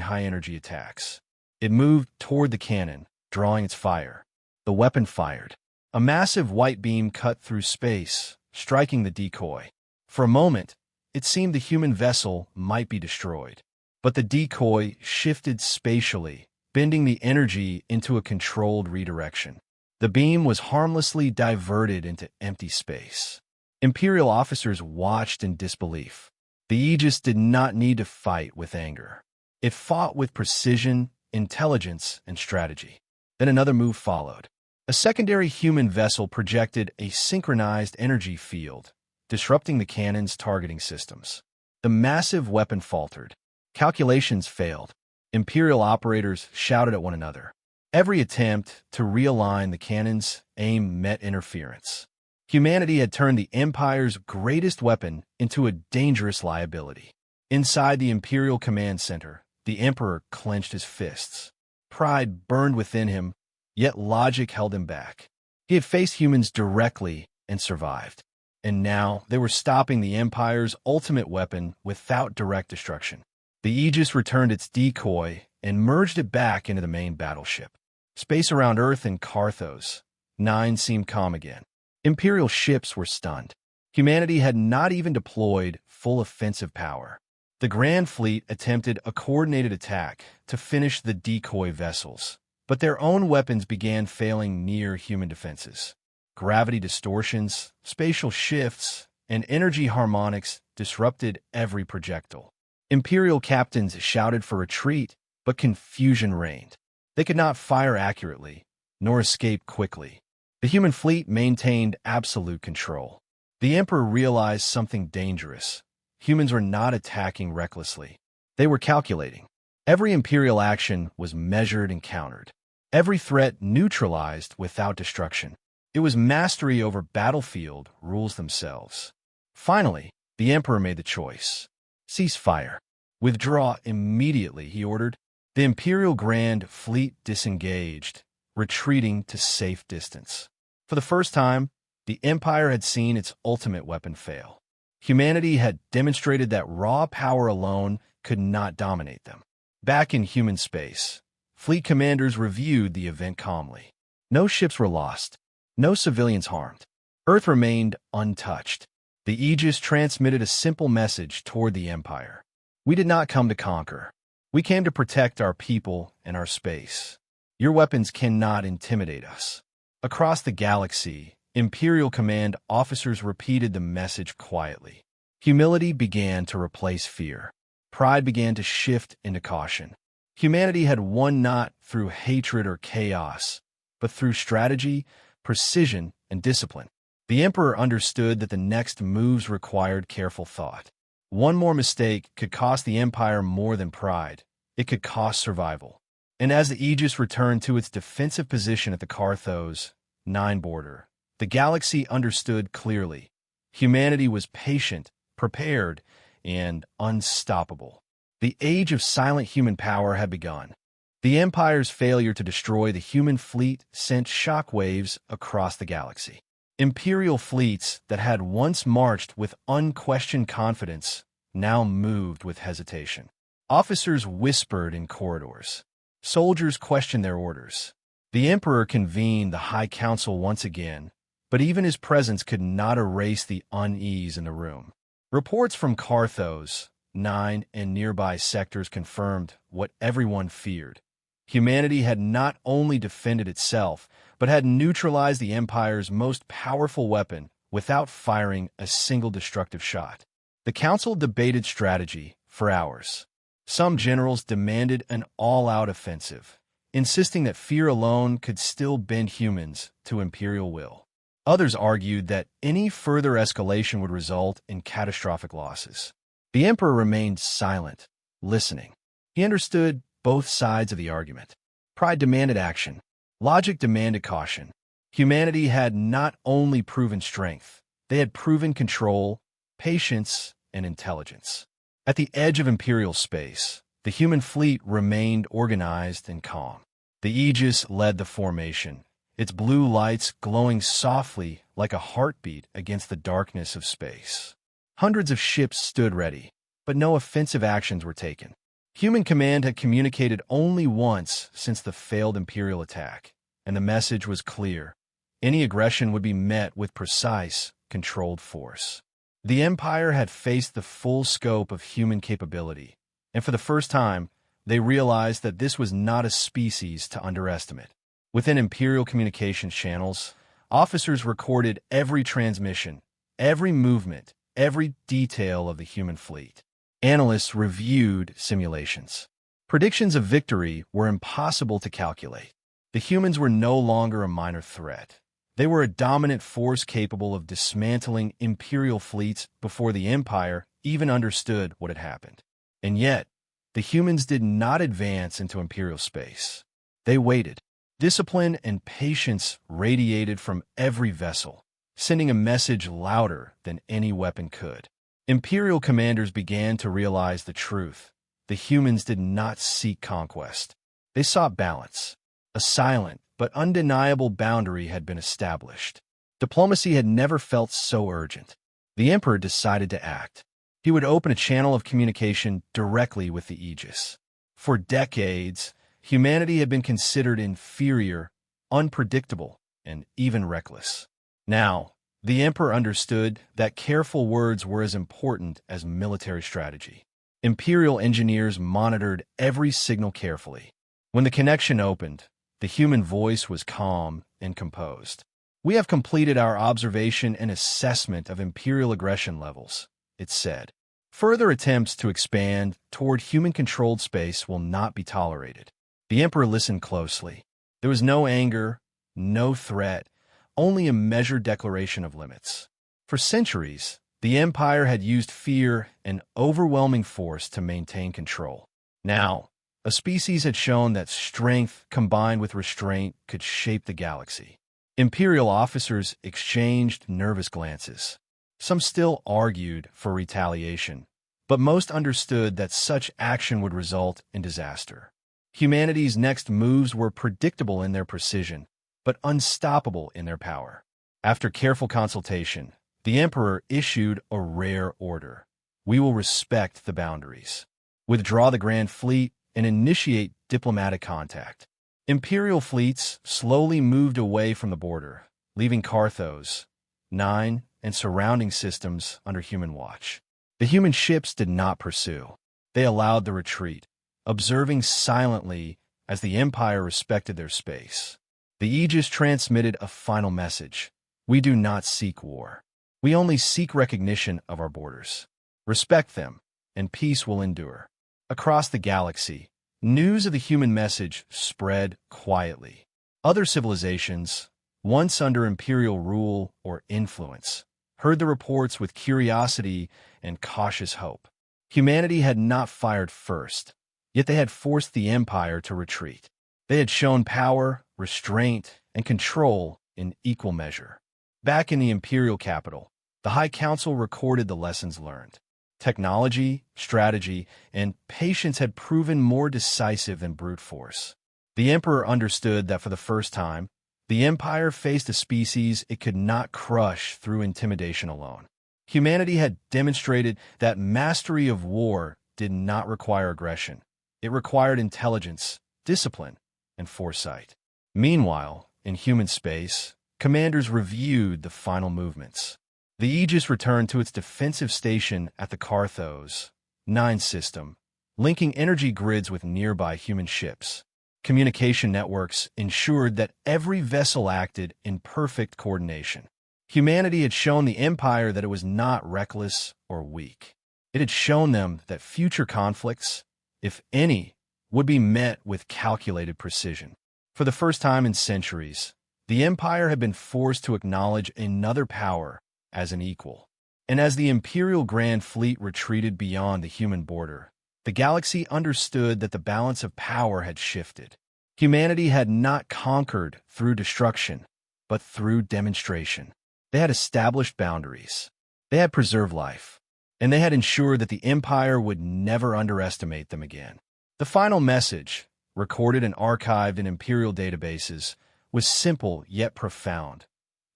high-energy attacks. It moved toward the cannon, drawing its fire. The weapon fired. A massive white beam cut through space, striking the decoy. For a moment, it seemed the human vessel might be destroyed. But the decoy shifted spatially, bending the energy into a controlled redirection. The beam was harmlessly diverted into empty space. Imperial officers watched in disbelief. The Aegis did not need to fight with anger. It fought with precision, intelligence, and strategy. Then another move followed. A secondary human vessel projected a synchronized energy field, disrupting the cannon's targeting systems. The massive weapon faltered. Calculations failed. Imperial operators shouted at one another. Every attempt to realign the cannon's aim met interference. Humanity had turned the Empire's greatest weapon into a dangerous liability. Inside the Imperial Command Center, the Emperor clenched his fists. Pride burned within him, yet logic held him back. He had faced humans directly and survived. And now they were stopping the Empire's ultimate weapon without direct destruction. The Aegis returned its decoy and merged it back into the main battleship. Space around Earth and Carthos, 9 seemed calm again. Imperial ships were stunned. Humanity had not even deployed full offensive power. The Grand Fleet attempted a coordinated attack to finish the decoy vessels, but their own weapons began failing near human defenses. Gravity distortions, spatial shifts, and energy harmonics disrupted every projectile. Imperial captains shouted for retreat, but confusion reigned. They could not fire accurately, nor escape quickly. The human fleet maintained absolute control. The Emperor realized something dangerous. Humans were not attacking recklessly. They were calculating. Every Imperial action was measured and countered. Every threat neutralized without destruction. It was mastery over battlefield rules themselves. Finally, the Emperor made the choice. Cease fire. Withdraw immediately, he ordered. The Imperial Grand Fleet disengaged, retreating to safe distance. For the first time, the Empire had seen its ultimate weapon fail. Humanity had demonstrated that raw power alone could not dominate them. Back in human space, fleet commanders reviewed the event calmly. No ships were lost. No civilians harmed. Earth remained untouched. The Aegis transmitted a simple message toward the Empire. We did not come to conquer. We came to protect our people and our space. Your weapons cannot intimidate us. Across the galaxy, Imperial Command officers repeated the message quietly. Humility began to replace fear. Pride began to shift into caution. Humanity had won not through hatred or chaos, but through strategy, precision, and discipline. The Emperor understood that the next moves required careful thought. One more mistake could cost the Empire more than pride. It could cost survival. And as the Aegis returned to its defensive position at the Carthos 9 border, the galaxy understood clearly. Humanity was patient, prepared, and unstoppable. The age of silent human power had begun. The Empire's failure to destroy the human fleet sent shockwaves across the galaxy. Imperial fleets that had once marched with unquestioned confidence now moved with hesitation. Officers whispered in corridors. Soldiers questioned their orders. The Emperor convened the High Council once again, but even his presence could not erase the unease in the room. Reports from Carthos 9 and nearby sectors confirmed what everyone feared. Humanity had not only defended itself, but had neutralized the Empire's most powerful weapon without firing a single destructive shot. The Council debated strategy for hours. Some generals demanded an all-out offensive, insisting that fear alone could still bend humans to Imperial will. Others argued that any further escalation would result in catastrophic losses. The Emperor remained silent, listening. He understood both sides of the argument. Pride demanded action. Logic demanded caution. Humanity had not only proven strength, they had proven control, patience, and intelligence. At the edge of Imperial space, the human fleet remained organized and calm. The Aegis led the formation, its blue lights glowing softly like a heartbeat against the darkness of space. Hundreds of ships stood ready, but no offensive actions were taken. Human command had communicated only once since the failed Imperial attack, and the message was clear. Any aggression would be met with precise, controlled force. The Empire had faced the full scope of human capability, and for the first time, they realized that this was not a species to underestimate. Within Imperial communications channels, officers recorded every transmission, every movement, every detail of the human fleet. Analysts reviewed simulations. Predictions of victory were impossible to calculate. The humans were no longer a minor threat. They were a dominant force capable of dismantling Imperial fleets before the Empire even understood what had happened. And yet, the humans did not advance into Imperial space. They waited. Discipline and patience radiated from every vessel, sending a message louder than any weapon could. Imperial commanders began to realize the truth. The humans did not seek conquest. They sought balance. A silent but undeniable boundary had been established. Diplomacy had never felt so urgent. The Emperor decided to act. He would open a channel of communication directly with the Aegis. For decades, humanity had been considered inferior, unpredictable, and even reckless. Now, the Emperor understood that careful words were as important as military strategy. Imperial engineers monitored every signal carefully. When the connection opened, the human voice was calm and composed. "We have completed our observation and assessment of Imperial aggression levels," it said. "Further attempts to expand toward human-controlled space will not be tolerated." The Emperor listened closely. There was no anger, no threat, only a measured declaration of limits. For centuries, the Empire had used fear and overwhelming force to maintain control. Now, a species had shown that strength combined with restraint could shape the galaxy. Imperial officers exchanged nervous glances. Some still argued for retaliation, but most understood that such action would result in disaster. Humanity's next moves were predictable in their precision, but unstoppable in their power. After careful consultation, the Emperor issued a rare order. We will respect the boundaries, withdraw the Grand Fleet, and initiate diplomatic contact. Imperial fleets slowly moved away from the border, leaving Carthos, 9, and surrounding systems under human watch. The human ships did not pursue. They allowed the retreat, observing silently as the Empire respected their space. The Aegis transmitted a final message. We do not seek war. We only seek recognition of our borders. Respect them, and peace will endure. Across the galaxy, news of the human message spread quietly. Other civilizations, once under imperial rule or influence, heard the reports with curiosity and cautious hope. Humanity had not fired first, yet they had forced the Empire to retreat. They had shown power, restraint, and control in equal measure. Back in the imperial capital, the High Council recorded the lessons learned. Technology, strategy, and patience had proven more decisive than brute force. The Emperor understood that for the first time, the Empire faced a species it could not crush through intimidation alone. Humanity had demonstrated that mastery of war did not require aggression. It required intelligence, discipline, and foresight. Meanwhile, in human space, commanders reviewed the final movements. The Aegis returned to its defensive station at the Carthos 9 system, linking energy grids with nearby human ships. Communication networks ensured that every vessel acted in perfect coordination. Humanity had shown the Empire that it was not reckless or weak. It had shown them that future conflicts, if any, would be met with calculated precision. For the first time in centuries, the Empire had been forced to acknowledge another power as an equal. And as the Imperial Grand Fleet retreated beyond the human border, the galaxy understood that the balance of power had shifted. Humanity had not conquered through destruction, but through demonstration. They had established boundaries. They had preserved life. And they had ensured that the Empire would never underestimate them again. The final message, recorded and archived in imperial databases, was simple yet profound.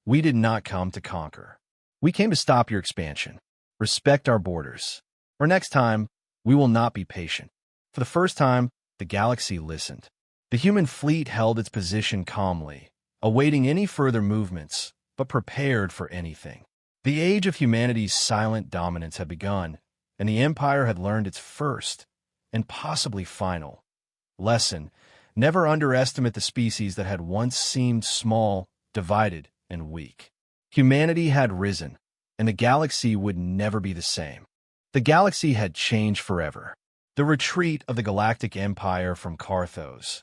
We did not come to conquer. We came to stop your expansion. Respect our borders. Or next time, we will not be patient. For the first time, the galaxy listened. The human fleet held its position calmly, awaiting any further movements, but prepared for anything. The age of humanity's silent dominance had begun, and the Empire had learned its first, and possibly final, lesson. Never underestimate the species that had once seemed small, divided, and weak. Humanity had risen, and the galaxy would never be the same. The galaxy had changed forever. The retreat of the Galactic Empire from Carthos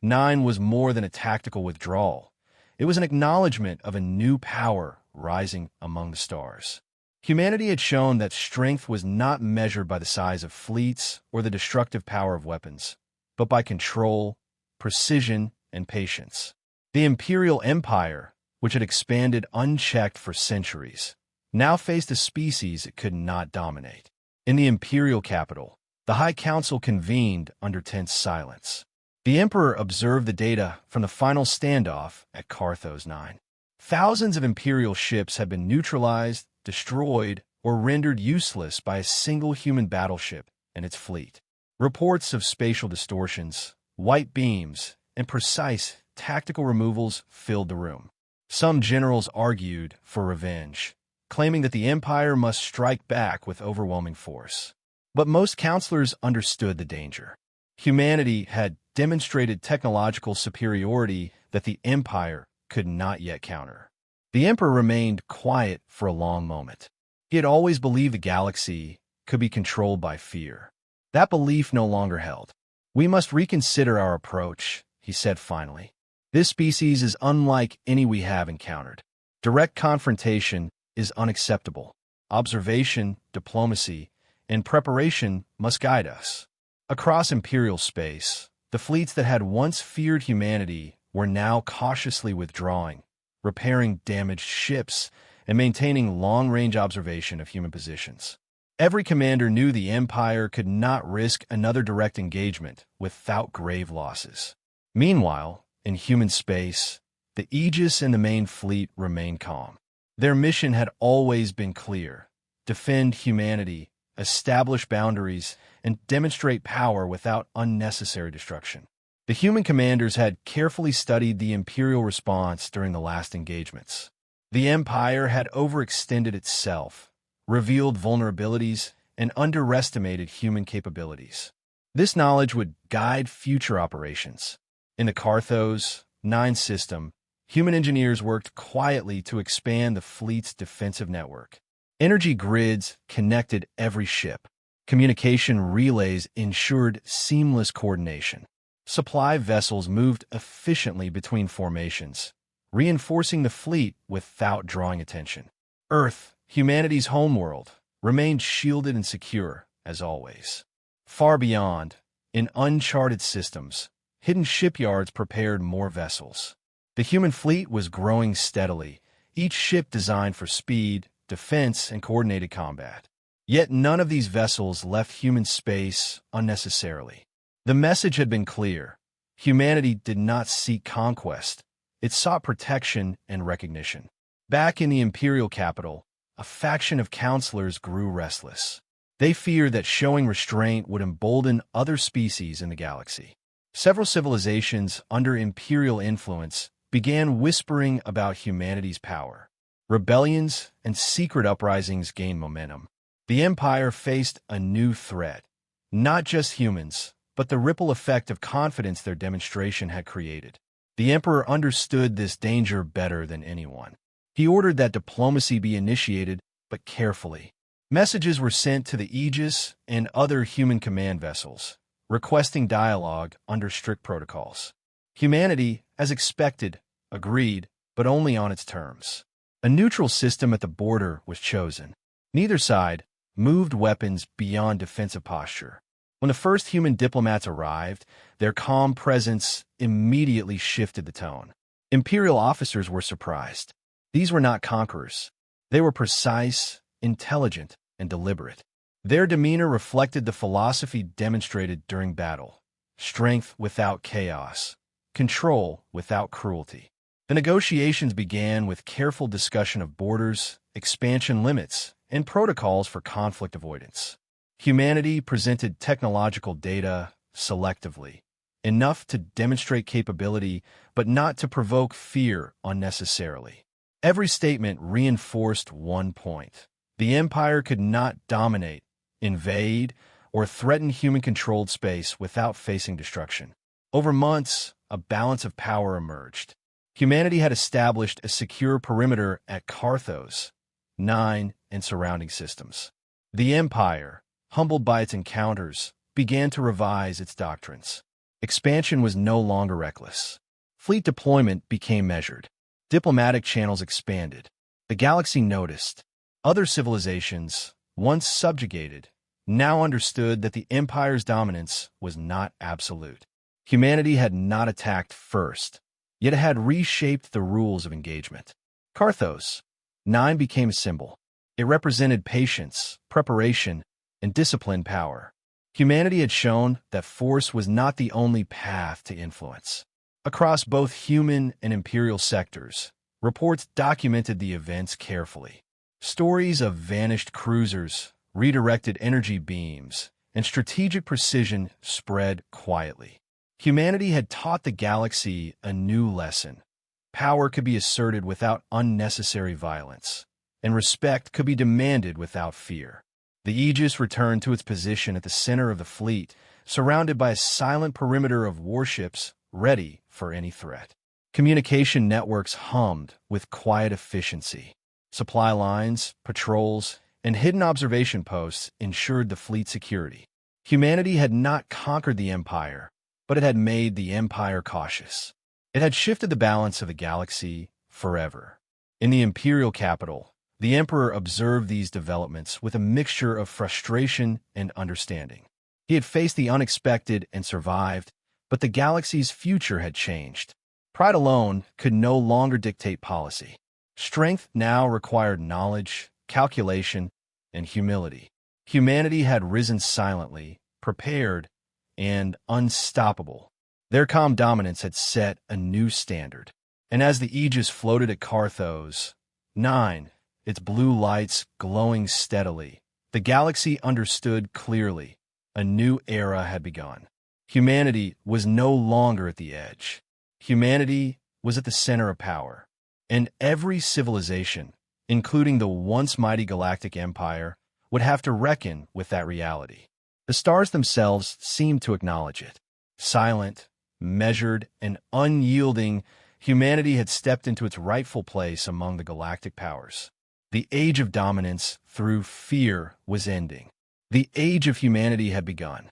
9 was more than a tactical withdrawal. It was an acknowledgement of a new power rising among the stars. Humanity had shown that strength was not measured by the size of fleets or the destructive power of weapons, but by control, precision, and patience. The Imperial Empire, which had expanded unchecked for centuries, now faced a species it could not dominate. In the imperial capital, the High Council convened under tense silence. The Emperor observed the data from the final standoff at Carthos 9. Thousands of imperial ships had been neutralized, destroyed, or rendered useless by a single human battleship and its fleet. Reports of spatial distortions, white beams, and precise tactical removals filled the room. Some generals argued for revenge, claiming that the Empire must strike back with overwhelming force. But most counselors understood the danger. Humanity had demonstrated technological superiority that the Empire could not yet counter. The Emperor remained quiet for a long moment. He had always believed the galaxy could be controlled by fear. That belief no longer held. "We must reconsider our approach," he said finally. "This species is unlike any we have encountered. Direct confrontation is unacceptable. Observation, diplomacy, and preparation must guide us." Across Imperial space, the fleets that had once feared humanity were now cautiously withdrawing, repairing damaged ships, and maintaining long-range observation of human positions. Every commander knew the Empire could not risk another direct engagement without grave losses. Meanwhile, in human space, the Aegis and the main fleet remained calm. Their mission had always been clear: defend humanity, establish boundaries, and demonstrate power without unnecessary destruction. The human commanders had carefully studied the Imperial response during the last engagements. The Empire had overextended itself, revealed vulnerabilities, and underestimated human capabilities. This knowledge would guide future operations. In the Carthos 9 system, human engineers worked quietly to expand the fleet's defensive network. Energy grids connected every ship. Communication relays ensured seamless coordination. Supply vessels moved efficiently between formations, reinforcing the fleet without drawing attention. Earth, humanity's homeworld, remained shielded and secure, as always. Far beyond, in uncharted systems, hidden shipyards prepared more vessels. The human fleet was growing steadily, each ship designed for speed, defense, and coordinated combat. Yet none of these vessels left human space unnecessarily. The message had been clear: humanity did not seek conquest, it sought protection and recognition. Back in the Imperial capital, a faction of counselors grew restless. They feared that showing restraint would embolden other species in the galaxy. Several civilizations under Imperial influence began whispering about humanity's power. Rebellions and secret uprisings gained momentum. The Empire faced a new threat: not just humans, but the ripple effect of confidence their demonstration had created. The Emperor understood this danger better than anyone. He ordered that diplomacy be initiated, but carefully. Messages were sent to the Aegis and other human command vessels, requesting dialogue under strict protocols. Humanity, as expected, agreed, but only on its terms. A neutral system at the border was chosen. Neither side moved weapons beyond defensive posture. When the first human diplomats arrived, their calm presence immediately shifted the tone. Imperial officers were surprised. These were not conquerors. They were precise, intelligent, and deliberate. Their demeanor reflected the philosophy demonstrated during battle: strength without chaos, control without cruelty. The negotiations began with careful discussion of borders, expansion limits, and protocols for conflict avoidance. Humanity presented technological data selectively, enough to demonstrate capability, but not to provoke fear unnecessarily. Every statement reinforced one point: the Empire could not dominate, invade, or threaten human-controlled space without facing destruction. Over months, a balance of power emerged. Humanity had established a secure perimeter at Carthos 9 and surrounding systems. The Empire, humbled by its encounters, began to revise its doctrines. Expansion was no longer reckless. Fleet deployment became measured. Diplomatic channels expanded. The galaxy noticed. Other civilizations, once subjugated, now understood that the Empire's dominance was not absolute. Humanity had not attacked first, yet it had reshaped the rules of engagement. Carthos 9 became a symbol. It represented patience, preparation, and disciplined power. Humanity had shown that force was not the only path to influence. Across both human and imperial sectors, reports documented the events carefully. Stories of vanished cruisers, redirected energy beams, and strategic precision spread quietly. Humanity had taught the galaxy a new lesson. Power could be asserted without unnecessary violence, and respect could be demanded without fear. The Aegis returned to its position at the center of the fleet, surrounded by a silent perimeter of warships ready for any threat. Communication networks hummed with quiet efficiency. Supply lines, patrols, and hidden observation posts ensured the fleet's security. Humanity had not conquered the Empire, but it had made the Empire cautious. It had shifted the balance of the galaxy forever. In the Imperial capital, the Emperor observed these developments with a mixture of frustration and understanding. He had faced the unexpected and survived, but the galaxy's future had changed. Pride alone could no longer dictate policy. Strength now required knowledge, calculation, and humility. Humanity had risen silently, prepared, and unstoppable. Their calm dominance had set a new standard. And as the Aegis floated at Carthos 9, its blue lights glowing steadily, the galaxy understood clearly a new era had begun. Humanity was no longer at the edge. Humanity was at the center of power. And every civilization, including the once mighty Galactic Empire, would have to reckon with that reality. The stars themselves seemed to acknowledge it. Silent, measured, and unyielding, humanity had stepped into its rightful place among the galactic powers. The age of dominance through fear was ending. The age of humanity had begun.